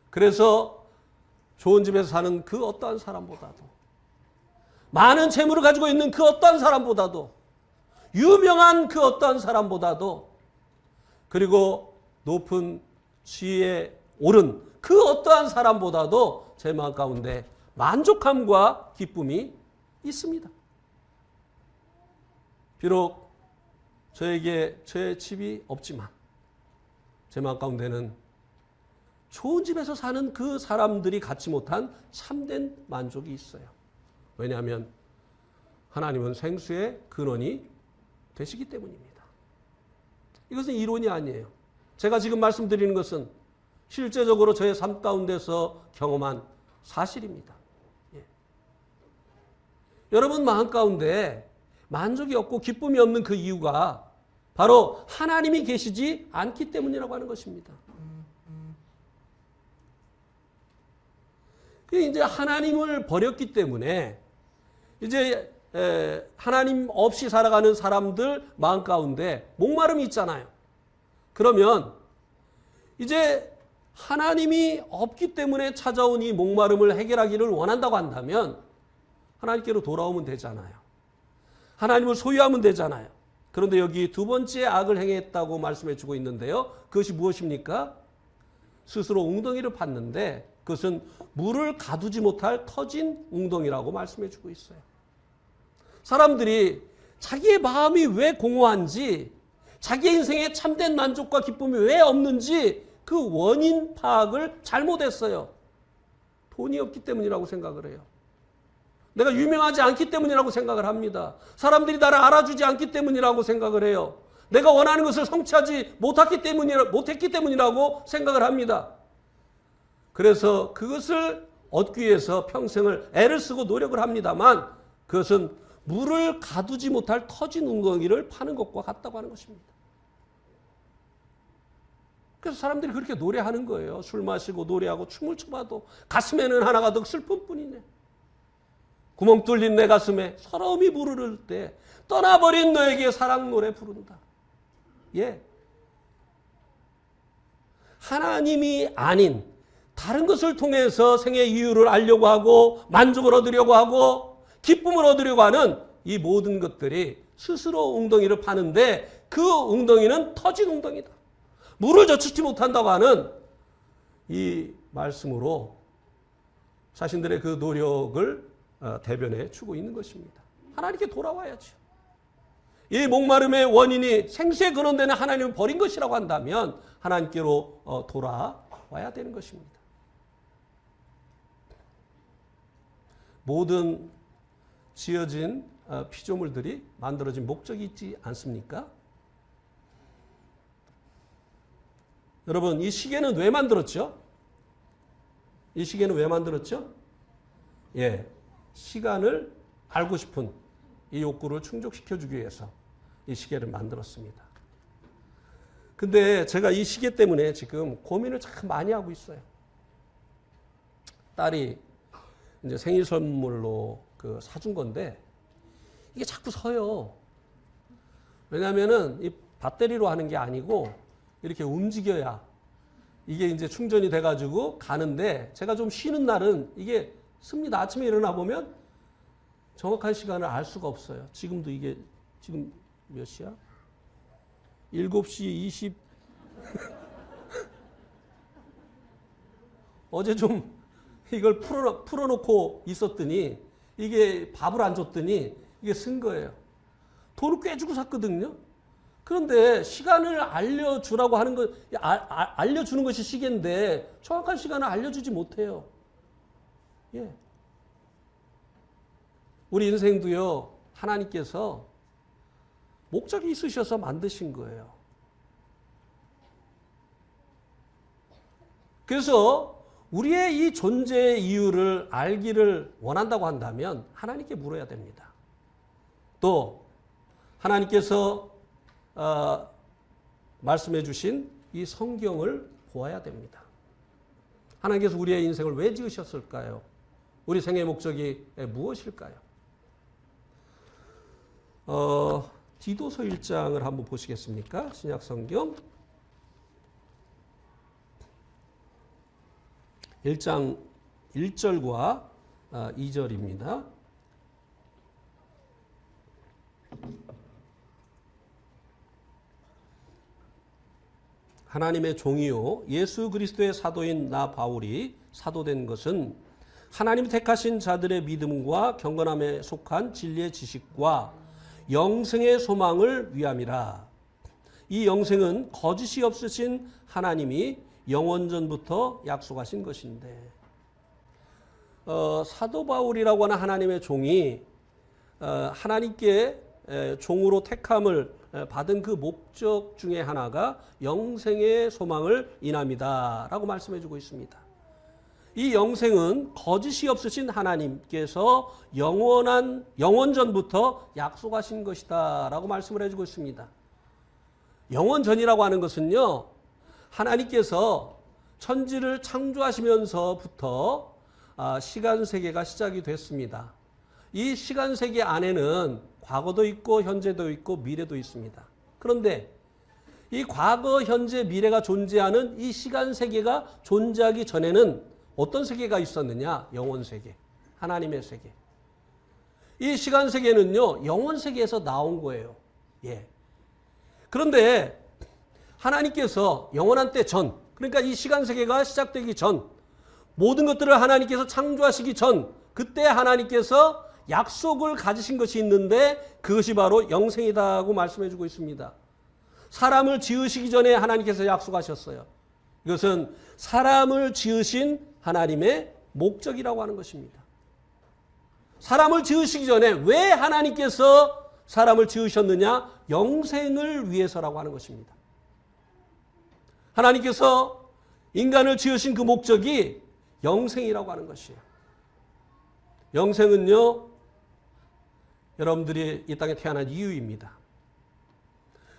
그래서 좋은 집에서 사는 그 어떠한 사람보다도, 많은 재물을 가지고 있는 그 어떠한 사람보다도, 유명한 그 어떠한 사람보다도, 그리고 높은 지위에 오른 그 어떠한 사람보다도 제 마음 가운데 만족함과 기쁨이 있습니다. 비록 저에게 제 집이 없지만 제 마음 가운데는 좋은 집에서 사는 그 사람들이 갖지 못한 참된 만족이 있어요. 왜냐하면 하나님은 생수의 근원이 되시기 때문입니다. 이것은 이론이 아니에요. 제가 지금 말씀드리는 것은 실제적으로 저의 삶 가운데서 경험한 사실입니다. 예. 여러분 마음 가운데 만족이 없고 기쁨이 없는 그 이유가 바로 하나님이 계시지 않기 때문이라고 하는 것입니다. 이제 하나님을 버렸기 때문에 이제 하나님 없이 살아가는 사람들 마음 가운데 목마름이 있잖아요. 그러면 이제 하나님이 없기 때문에 찾아온 이 목마름을 해결하기를 원한다고 한다면 하나님께로 돌아오면 되잖아요. 하나님을 소유하면 되잖아요. 그런데 여기 두 번째 악을 행했다고 말씀해 주고 있는데요. 그것이 무엇입니까? 스스로 웅덩이를 팠는데 그것은 물을 가두지 못할 터진 웅덩이라고 말씀해 주고 있어요. 사람들이 자기의 마음이 왜 공허한지, 자기 인생에 참된 만족과 기쁨이 왜 없는지 그 원인 파악을 잘못했어요. 돈이 없기 때문이라고 생각을 해요. 내가 유명하지 않기 때문이라고 생각을 합니다. 사람들이 나를 알아주지 않기 때문이라고 생각을 해요. 내가 원하는 것을 성취하지 못했기 때문이라고 생각을 합니다. 그래서 그것을 얻기 위해서 평생을 애를 쓰고 노력을 합니다만 그것은 물을 가두지 못할 터진 웅덩이를 파는 것과 같다고 하는 것입니다. 그래서 사람들이 그렇게 노래하는 거예요. 술 마시고 노래하고 춤을 춰봐도 가슴에는 하나가 더 슬픔뿐이네. 구멍 뚫린 내 가슴에 서러움이 부르를 때 떠나버린 너에게 사랑 노래 부른다. 예. 하나님이 아닌 다른 것을 통해서 생의 이유를 알려고 하고 만족을 얻으려고 하고 기쁨을 얻으려고 하는 이 모든 것들이 스스로 웅덩이를 파는데 그 웅덩이는 터진 웅덩이다. 물을 젖히지 못한다고 하는 이 말씀으로 자신들의 그 노력을 대변해 주고 있는 것입니다. 하나님께 돌아와야죠. 이 목마름의 원인이 생수의 근원되는 하나님을 버린 것이라고 한다면 하나님께로 돌아와야 되는 것입니다. 모든 지어진 피조물들이 만들어진 목적이 있지 않습니까? 여러분, 이 시계는 왜 만들었죠? 이 시계는 왜 만들었죠? 예, 시간을 알고 싶은 이 욕구를 충족시켜주기 위해서 이 시계를 만들었습니다. 근데 제가 이 시계 때문에 지금 고민을 참 많이 하고 있어요. 딸이 이제 생일 선물로 사준 건데 이게 자꾸 서요. 왜냐하면은 이 배터리로 하는 게 아니고 이렇게 움직여야 이게 이제 충전이 돼가지고 가는데 제가 좀 쉬는 날은 이게 씁니다. 아침에 일어나 보면 정확한 시간을 알 수가 없어요. 지금도 이게 지금 몇 시야? 7시 20. 어제 좀 이걸 풀어놓고 있었더니 이게 밥을 안 줬더니 이게 쓴 거예요. 돈을 꽤 주고 샀거든요. 그런데 시간을 알려주라고 하는 거, 알려주는 것이 시계인데 정확한 시간을 알려주지 못해요. 예. 우리 인생도요, 하나님께서 목적이 있으셔서 만드신 거예요. 그래서 우리의 이 존재의 이유를 알기를 원한다고 한다면 하나님께 물어야 됩니다. 또 하나님께서 말씀해 주신 이 성경을 보아야 됩니다. 하나님께서 우리의 인생을 왜 지으셨을까요? 우리 생의 목적이 무엇일까요? 디도서 1장을 한번 보시겠습니까? 신약성경 1장 1절과 2절입니다. 하나님의 종이요 예수 그리스도의 사도인 나 바울이 사도된 것은 하나님이 택하신 자들의 믿음과 경건함에 속한 진리의 지식과 영생의 소망을 위함이라. 이 영생은 거짓이 없으신 하나님이 영원전부터 약속하신 것인데, 사도 바울이라고 하는 하나님의 종이 하나님께 종으로 택함을 받은 그 목적 중에 하나가 영생의 소망을 인함이다 라고 말씀해 주고 있습니다. 이 영생은 거짓이 없으신 하나님께서 영원전부터 약속하신 것이다 라고 말씀을 해주고 있습니다. 영원전이라고 하는 것은요, 하나님께서 천지를 창조하시면서부터 시간세계가 시작이 됐습니다. 이 시간세계 안에는 과거도 있고 현재도 있고 미래도 있습니다. 그런데 이 과거, 현재, 미래가 존재하는 이 시간세계가 존재하기 전에는 어떤 세계가 있었느냐? 영원세계, 하나님의 세계. 이 시간세계는요, 영원세계에서 나온 거예요. 예. 그런데 하나님께서 영원한 때 전, 그러니까 이 시간세계가 시작되기 전, 모든 것들을 하나님께서 창조하시기 전, 그때 하나님께서 약속을 가지신 것이 있는데 그것이 바로 영생이다고 말씀해 주고 있습니다. 사람을 지으시기 전에 하나님께서 약속하셨어요. 이것은 사람을 지으신 하나님의 목적이라고 하는 것입니다. 사람을 지으시기 전에 왜 하나님께서 사람을 지으셨느냐? 영생을 위해서라고 하는 것입니다. 하나님께서 인간을 지으신 그 목적이 영생이라고 하는 것이에요. 영생은요, 여러분들이 이 땅에 태어난 이유입니다.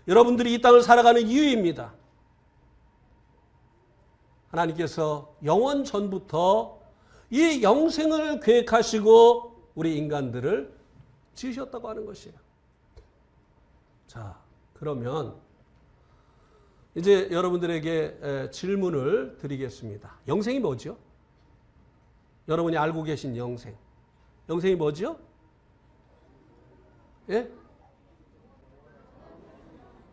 여러분들이 이 땅을 살아가는 이유입니다. 하나님께서 영원 전부터 이 영생을 계획하시고 우리 인간들을 지으셨다고 하는 것이에요. 자, 그러면 이제 여러분들에게 질문을 드리겠습니다. 영생이 뭐죠? 여러분이 알고 계신 영생. 영생이 뭐죠? 예?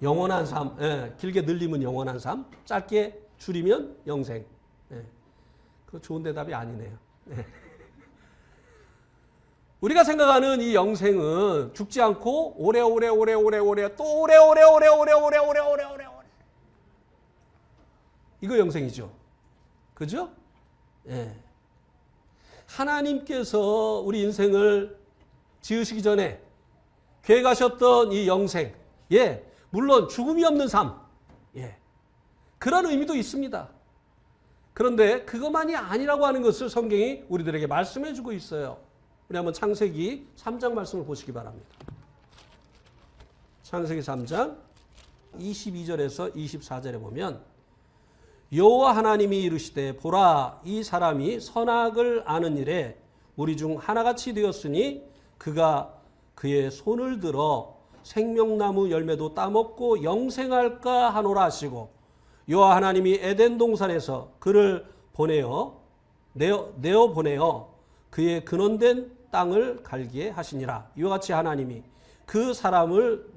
영원한 삶. 예, 길게 늘리면 영원한 삶. 짧게 줄이면 영생. 예. 그 좋은 대답이 아니네요. 예. 우리가 생각하는 이 영생은 죽지 않고 오래오래 또 오래오래 이거 영생이죠. 그죠? 예. 하나님께서 우리 인생을 지으시기 전에 계획하셨던 이 영생, 예, 물론 죽음이 없는 삶, 예, 그런 의미도 있습니다. 그런데 그것만이 아니라고 하는 것을 성경이 우리들에게 말씀해 주고 있어요. 우리 한번 창세기 3장 말씀을 보시기 바랍니다. 창세기 3장 22절에서 24절에 보면 여호와 하나님이 이르시되 보라 이 사람이 선악을 아는 일에 우리 중 하나같이 되었으니 그가 그의 손을 들어 생명나무 열매도 따먹고 영생할까 하노라 하시고 여호와 하나님이 에덴 동산에서 그를 내어 보내어 그의 근원된 땅을 갈게 하시니라. 이와 같이 하나님이 그 사람을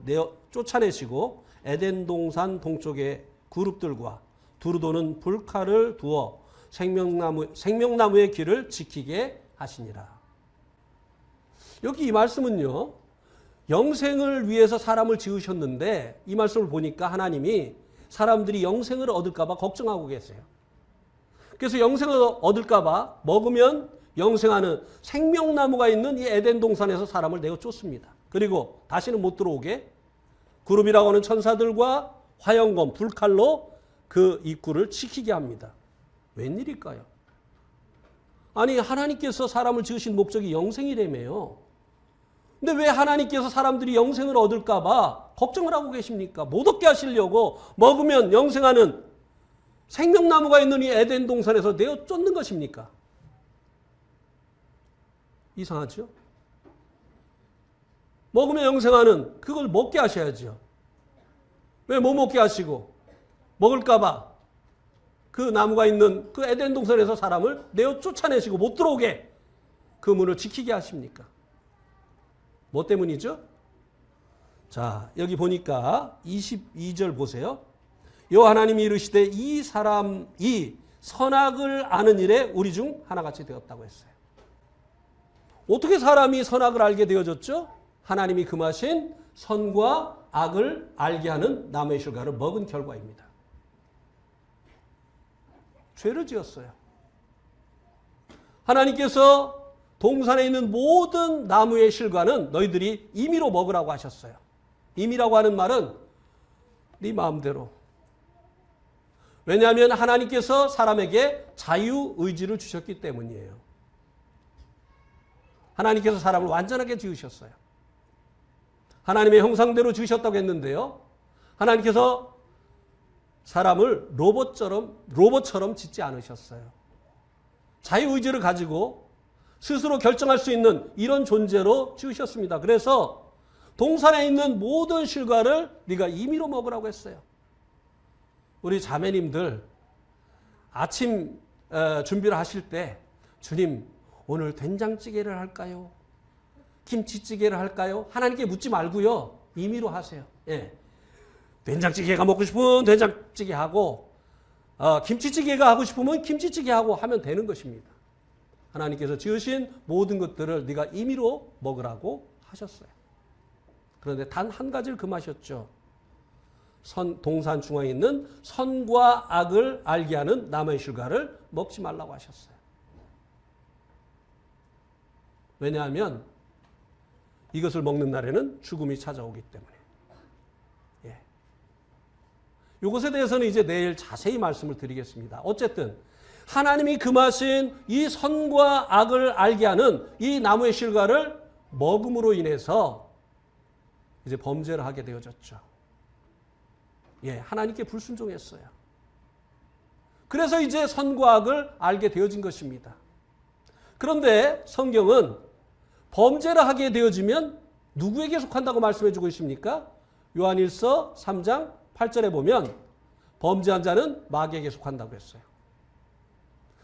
쫓아내시고 에덴 동산 동쪽에 그룹들과 두루 도는 불칼을 두어 생명나무의 길을 지키게 하시니라. 여기 이 말씀은요, 영생을 위해서 사람을 지으셨는데 이 말씀을 보니까 하나님이 사람들이 영생을 얻을까 봐 걱정하고 계세요. 그래서 영생을 얻을까 봐 먹으면 영생하는 생명나무가 있는 이 에덴 동산에서 사람을 내어 쫓습니다. 그리고 다시는 못 들어오게 그룹이라고 하는 천사들과 화영검, 불칼로 그 입구를 지키게 합니다. 웬일일까요? 아니, 하나님께서 사람을 지으신 목적이 영생이라며요. 근데 왜 하나님께서 사람들이 영생을 얻을까 봐 걱정을 하고 계십니까? 못 얻게 하시려고 먹으면 영생하는 생명나무가 있는 이 에덴 동산에서 내어 쫓는 것입니까? 이상하죠? 먹으면 영생하는 그걸 먹게 하셔야죠. 왜 못 먹게 하시고 먹을까 봐 그 나무가 있는 그 에덴 동산에서 사람을 내어 쫓아내시고 못 들어오게 그 문을 지키게 하십니까? 뭐 때문이죠? 자, 여기 보니까 22절 보세요. 여호와 하나님이 이르시되 이 사람이 선악을 아는 일에 우리 중 하나같이 되었다고 했어요. 어떻게 사람이 선악을 알게 되어졌죠? 하나님이 금하신 선과 악을 알게 하는 나무의 실과를 먹은 결과입니다. 죄를 지었어요. 하나님께서 동산에 있는 모든 나무의 실과는 너희들이 임의로 먹으라고 하셨어요. 임의라고 하는 말은 네 마음대로. 왜냐하면 하나님께서 사람에게 자유의지를 주셨기 때문이에요. 하나님께서 사람을 완전하게 지으셨어요. 하나님의 형상대로 지으셨다고 했는데요. 하나님께서 사람을 로봇처럼 짓지 않으셨어요. 자유의지를 가지고 스스로 결정할 수 있는 이런 존재로 지으셨습니다. 그래서 동산에 있는 모든 실과를 네가 임의로 먹으라고 했어요. 우리 자매님들 아침 준비를 하실 때 주님 오늘 된장찌개를 할까요? 김치찌개를 할까요? 하나님께 묻지 말고요. 임의로 하세요. 예. 된장찌개가 먹고 싶으면 된장찌개 하고 김치찌개가 하고 싶으면 김치찌개 하고 하면 되는 것입니다. 하나님께서 지으신 모든 것들을 네가 임의로 먹으라고 하셨어요. 그런데 단 한 가지를 금하셨죠. 동산 중앙에 있는 선과 악을 알게 하는 나무의 실과를 먹지 말라고 하셨어요. 왜냐하면 이것을 먹는 날에는 죽음이 찾아오기 때문에. 예. 이것에 대해서는 이제 내일 자세히 말씀을 드리겠습니다. 어쨌든 하나님이 금하신 이 선과 악을 알게 하는 이 나무의 실과를 먹음으로 인해서 이제 범죄를 하게 되어졌죠. 예, 하나님께 불순종했어요. 그래서 이제 선과 악을 알게 되어진 것입니다. 그런데 성경은 범죄를 하게 되어지면 누구에게 속한다고 말씀해 주고 있습니까? 요한일서 3장 8절에 보면 범죄한 자는 마귀에게 속한다고 했어요.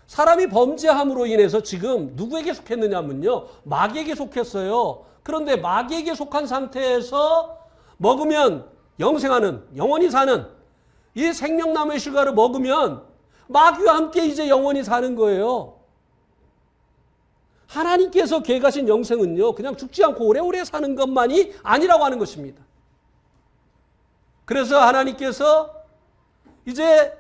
사람이 범죄함으로 인해서 지금 누구에게 속했느냐면요. 마귀에게 속했어요. 그런데 마귀에게 속한 상태에서 먹으면 영생하는, 영원히 사는 이 생명나무의 실과를 먹으면 마귀와 함께 이제 영원히 사는 거예요. 하나님께서 계획하신 영생은요, 그냥 죽지 않고 오래오래 사는 것만이 아니라고 하는 것입니다. 그래서 하나님께서 이제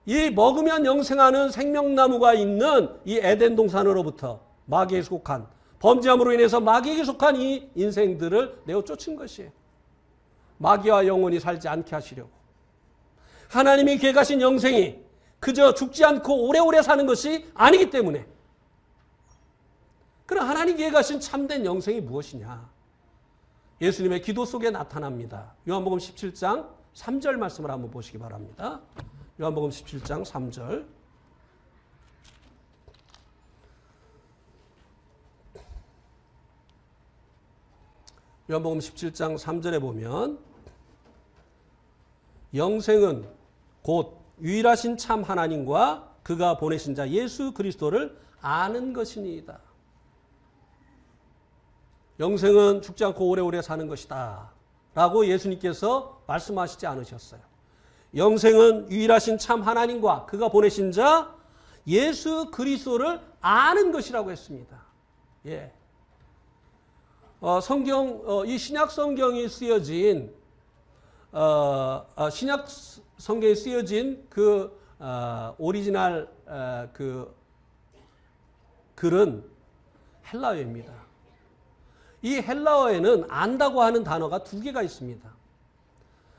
이 먹으면 영생하는 생명나무가 있는 이 에덴 동산으로부터 마귀에 속한, 범죄함으로 인해서 마귀에게 속한 이 인생들을 내어 쫓은 것이에요. 마귀와 영원히 살지 않게 하시려고. 하나님이 계획하신 영생이 그저 죽지 않고 오래오래 사는 것이 아니기 때문에. 그럼 하나님 계획하신 참된 영생이 무엇이냐? 예수님의 기도 속에 나타납니다. 요한복음 17장 3절 말씀을 한번 보시기 바랍니다. 요한복음 17장 3절. 요한복음 17장 3절에 보면 영생은 곧 유일하신 참 하나님과 그가 보내신 자 예수 그리스도를 아는 것이니이다. 영생은 죽지 않고 오래오래 사는 것이다 라고 예수님께서 말씀하시지 않으셨어요. 영생은 유일하신 참 하나님과 그가 보내신 자 예수 그리스도를 아는 것이라고 했습니다. 예. 이 신약 성경이 쓰여진 신약 성경에 쓰여진 그 오리지널 그 글은 헬라어입니다. 이 헬라어에는 안다고 하는 단어가 두 개가 있습니다.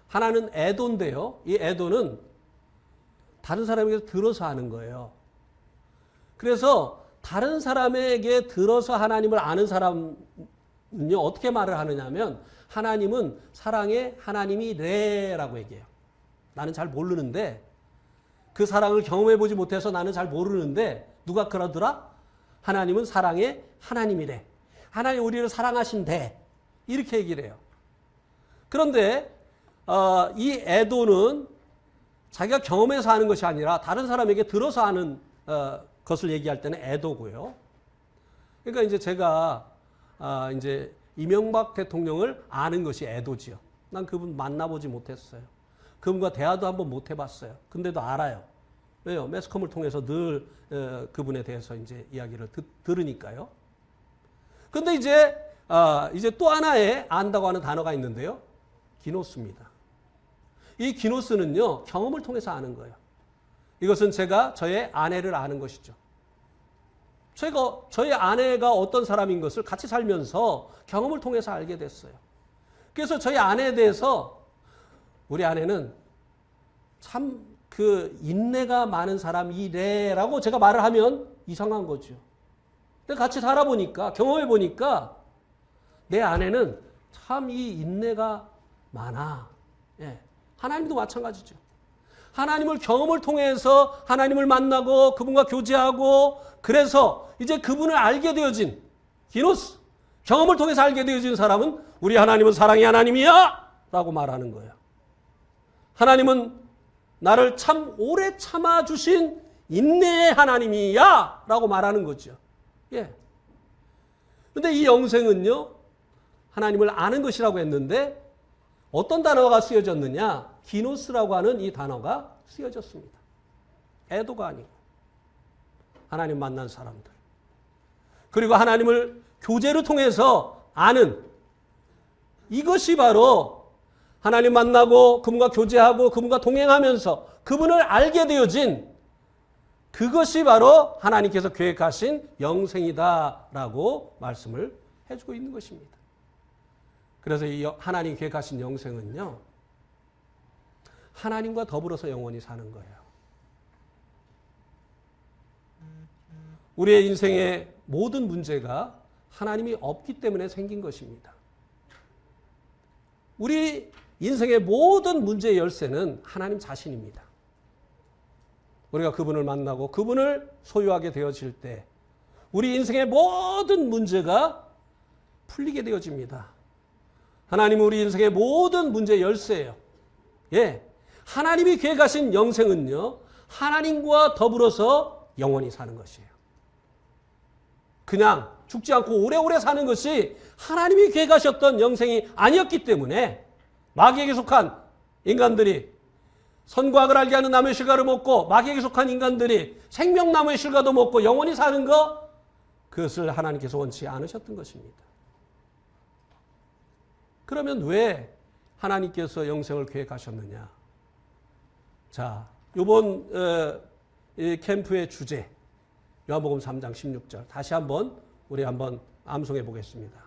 하나는 에도인데요. 이 에도는 다른 사람에게 들어서 하는 거예요. 그래서 다른 사람에게 들어서 하나님을 아는 사람은요, 어떻게 말을 하느냐면 하나님은 사랑의 하나님이래라고 얘기해요. 나는 잘 모르는데 그 사랑을 경험해보지 못해서 나는 잘 모르는데 누가 그러더라? 하나님은 사랑의 하나님이래. 하나님 우리를 사랑하신대. 이렇게 얘기를 해요. 그런데 이 에도는 자기가 경험해서 하는 것이 아니라 다른 사람에게 들어서 하는 것을 얘기할 때는 에도고요. 그러니까 이제 제가 이제 이명박 대통령을 아는 것이 에도지요. 난 그분 만나보지 못했어요. 그분과 대화도 한번 못 해봤어요. 근데도 알아요. 왜요? 매스컴을 통해서 늘 그분에 대해서 이제 이야기를 들으니까요. 근데 이제 또 하나의 안다고 하는 단어가 있는데요. 기노스입니다. 이 기노스는요, 경험을 통해서 아는 거예요. 이것은 제가 저의 아내를 아는 것이죠. 저희 아내가 어떤 사람인 것을 같이 살면서 경험을 통해서 알게 됐어요. 그래서 저희 아내에 대해서 우리 아내는 참 그 인내가 많은 사람이래라고 제가 말을 하면 이상한 거죠. 근데 같이 살아보니까, 경험해보니까 내 아내는 참 이 인내가 많아. 예. 하나님도 마찬가지죠. 하나님을 경험을 통해서 하나님을 만나고 그분과 교제하고 그래서 이제 그분을 알게 되어진 기노스, 경험을 통해서 알게 되어진 사람은 우리 하나님은 사랑의 하나님이야 라고 말하는 거예요. 하나님은 나를 참 오래 참아주신 인내의 하나님이야 라고 말하는 거죠. 예. 근데 이 영생은요, 하나님을 아는 것이라고 했는데 어떤 단어가 쓰여졌느냐? 기노스라고 하는 이 단어가 쓰여졌습니다. 에도가 아니고 하나님 만난 사람들. 그리고 하나님을 교제를 통해서 아는 이것이 바로 하나님 만나고 그분과 교제하고 그분과 동행하면서 그분을 알게 되어진 그것이 바로 하나님께서 계획하신 영생이다라고 말씀을 해주고 있는 것입니다. 그래서 이 하나님 계획하신 영생은요, 하나님과 더불어서 영원히 사는 거예요. 우리의 인생의 모든 문제가 하나님이 없기 때문에 생긴 것입니다. 우리 인생의 모든 문제의 열쇠는 하나님 자신입니다. 우리가 그분을 만나고 그분을 소유하게 되어질 때 우리 인생의 모든 문제가 풀리게 되어집니다. 하나님은 우리 인생의 모든 문제의 열쇠예요. 예. 하나님이 계획하신 영생은요, 하나님과 더불어서 영원히 사는 것이에요. 그냥 죽지 않고 오래오래 사는 것이 하나님이 계획하셨던 영생이 아니었기 때문에 마귀에게 속한 인간들이 선과 악을 알게 하는 나무의 실과를 먹고 마귀에게 속한 인간들이 생명나무의 실과도 먹고 영원히 사는 것, 그것을 하나님께서 원치 않으셨던 것입니다. 그러면 왜 하나님께서 영생을 계획하셨느냐? 자, 이번 캠프의 주제 요한복음 3장 16절 다시 한번 우리 한번 암송해 보겠습니다.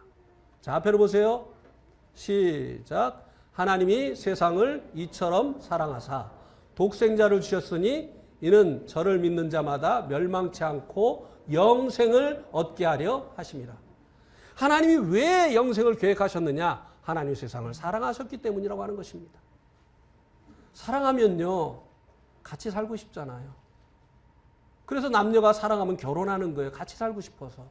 자, 앞에로 보세요. 시작. 하나님이 세상을 이처럼 사랑하사 독생자를 주셨으니 이는 저를 믿는 자마다 멸망치 않고 영생을 얻게 하려 하심이라. 하나님이 왜 영생을 계획하셨느냐? 하나님이 세상을 사랑하셨기 때문이라고 하는 것입니다. 사랑하면요, 같이 살고 싶잖아요. 그래서 남녀가 사랑하면 결혼하는 거예요. 같이 살고 싶어서.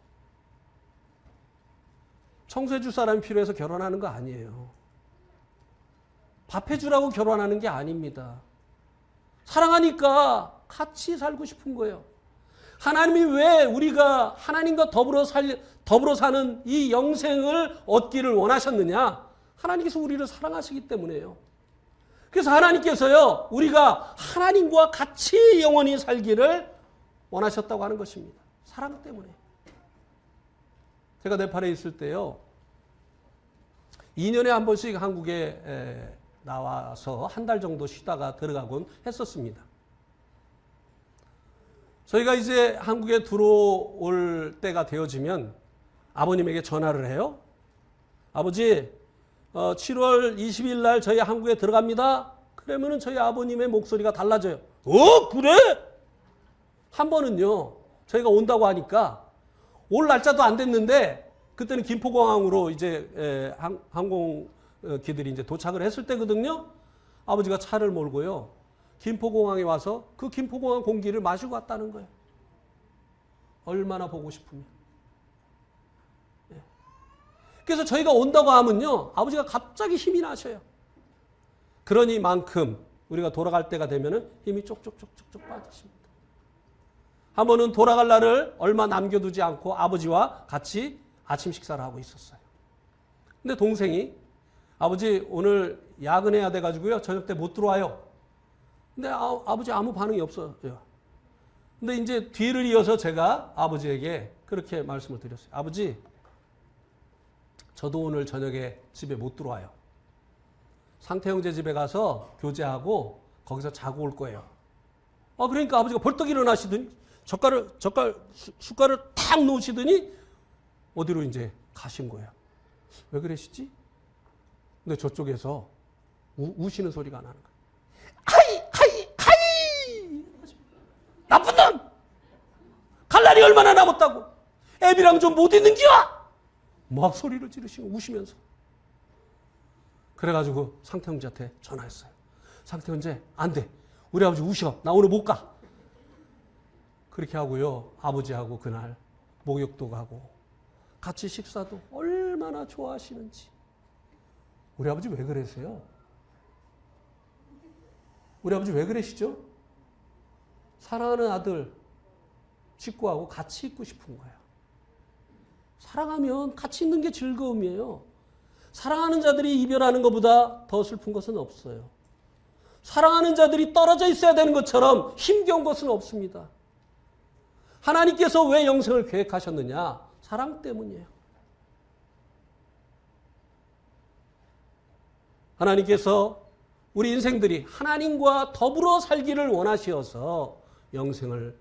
청소해 줄 사람이 필요해서 결혼하는 거 아니에요. 밥 해주라고 결혼하는 게 아닙니다. 사랑하니까 같이 살고 싶은 거예요. 하나님이 왜 우리가 하나님과 더불어 사는 이 영생을 얻기를 원하셨느냐? 하나님께서 우리를 사랑하시기 때문에요. 그래서 하나님께서요, 우리가 하나님과 같이 영원히 살기를 원하셨다고 하는 것입니다. 사랑 때문에. 제가 네팔에 있을 때요, 2년에 한 번씩 한국에 나와서 한 달 정도 쉬다가 들어가곤 했었습니다. 저희가 이제 한국에 들어올 때가 되어지면 아버님에게 전화를 해요. 아버지, 7월 20일 날 저희 한국에 들어갑니다. 그러면은 저희 아버님의 목소리가 달라져요. 그래? 한 번은요, 저희가 온다고 하니까 올 날짜도 안 됐는데 그때는 김포공항으로 이제 항공기들이 이제 도착을 했을 때거든요. 아버지가 차를 몰고요, 김포공항에 와서 그 김포공항 공기를 마시고 왔다는 거예요. 얼마나 보고 싶으면. 그래서 저희가 온다고 하면요, 아버지가 갑자기 힘이 나셔요. 그러니만큼 우리가 돌아갈 때가 되면은 힘이 쪽쪽쪽쪽쪽 빠지십니다. 한 번은 돌아갈 날을 얼마 남겨두지 않고 아버지와 같이 아침 식사를 하고 있었어요. 근데 동생이 아버지 오늘 야근해야 돼가지고요, 저녁 때 못 들어와요. 근데 아버지 아무 반응이 없어요. 근데 이제 뒤를 이어서 제가 아버지에게 그렇게 말씀을 드렸어요. 아버지, 저도 오늘 저녁에 집에 못 들어와요. 상태 형제 집에 가서 교제하고 거기서 자고 올 거예요. 그러니까 아버지가 벌떡 일어나시더니 숟갈을 탁 놓으시더니 어디로 이제 가신 거예요. 왜 그러시지? 근데 저쪽에서 우시는 소리가 나는 거예요. 하이! 나쁜 놈! 갈 날이 얼마나 남았다고? 애비랑 좀 못 있는겨? 막 소리를 지르시고 우시면서. 그래가지고 상태 형제한테 전화했어요. 상태 형제, 안 돼. 우리 아버지 우셔. 나 오늘 못 가. 그렇게 하고요, 아버지하고 그날 목욕도 가고 같이 식사도 얼마나 좋아하시는지. 우리 아버지 왜 그러세요? 우리 아버지 왜 그러시죠? 사랑하는 아들 식구하고 같이 있고 싶은 거예요. 사랑하면 같이 있는 게 즐거움이에요. 사랑하는 자들이 이별하는 것보다 더 슬픈 것은 없어요. 사랑하는 자들이 떨어져 있어야 되는 것처럼 힘겨운 것은 없습니다. 하나님께서 왜 영생을 계획하셨느냐? 사랑 때문이에요. 하나님께서 우리 인생들이 하나님과 더불어 살기를 원하셔서 영생을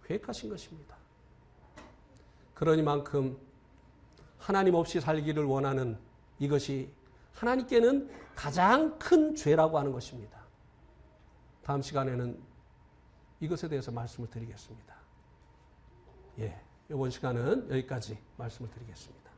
계획하신 것입니다. 그러니만큼 하나님 없이 살기를 원하는 이것이 하나님께는 가장 큰 죄라고 하는 것입니다. 다음 시간에는 이것에 대해서 말씀을 드리겠습니다. 이번 시간은 여기까지 말씀을 드리겠습니다.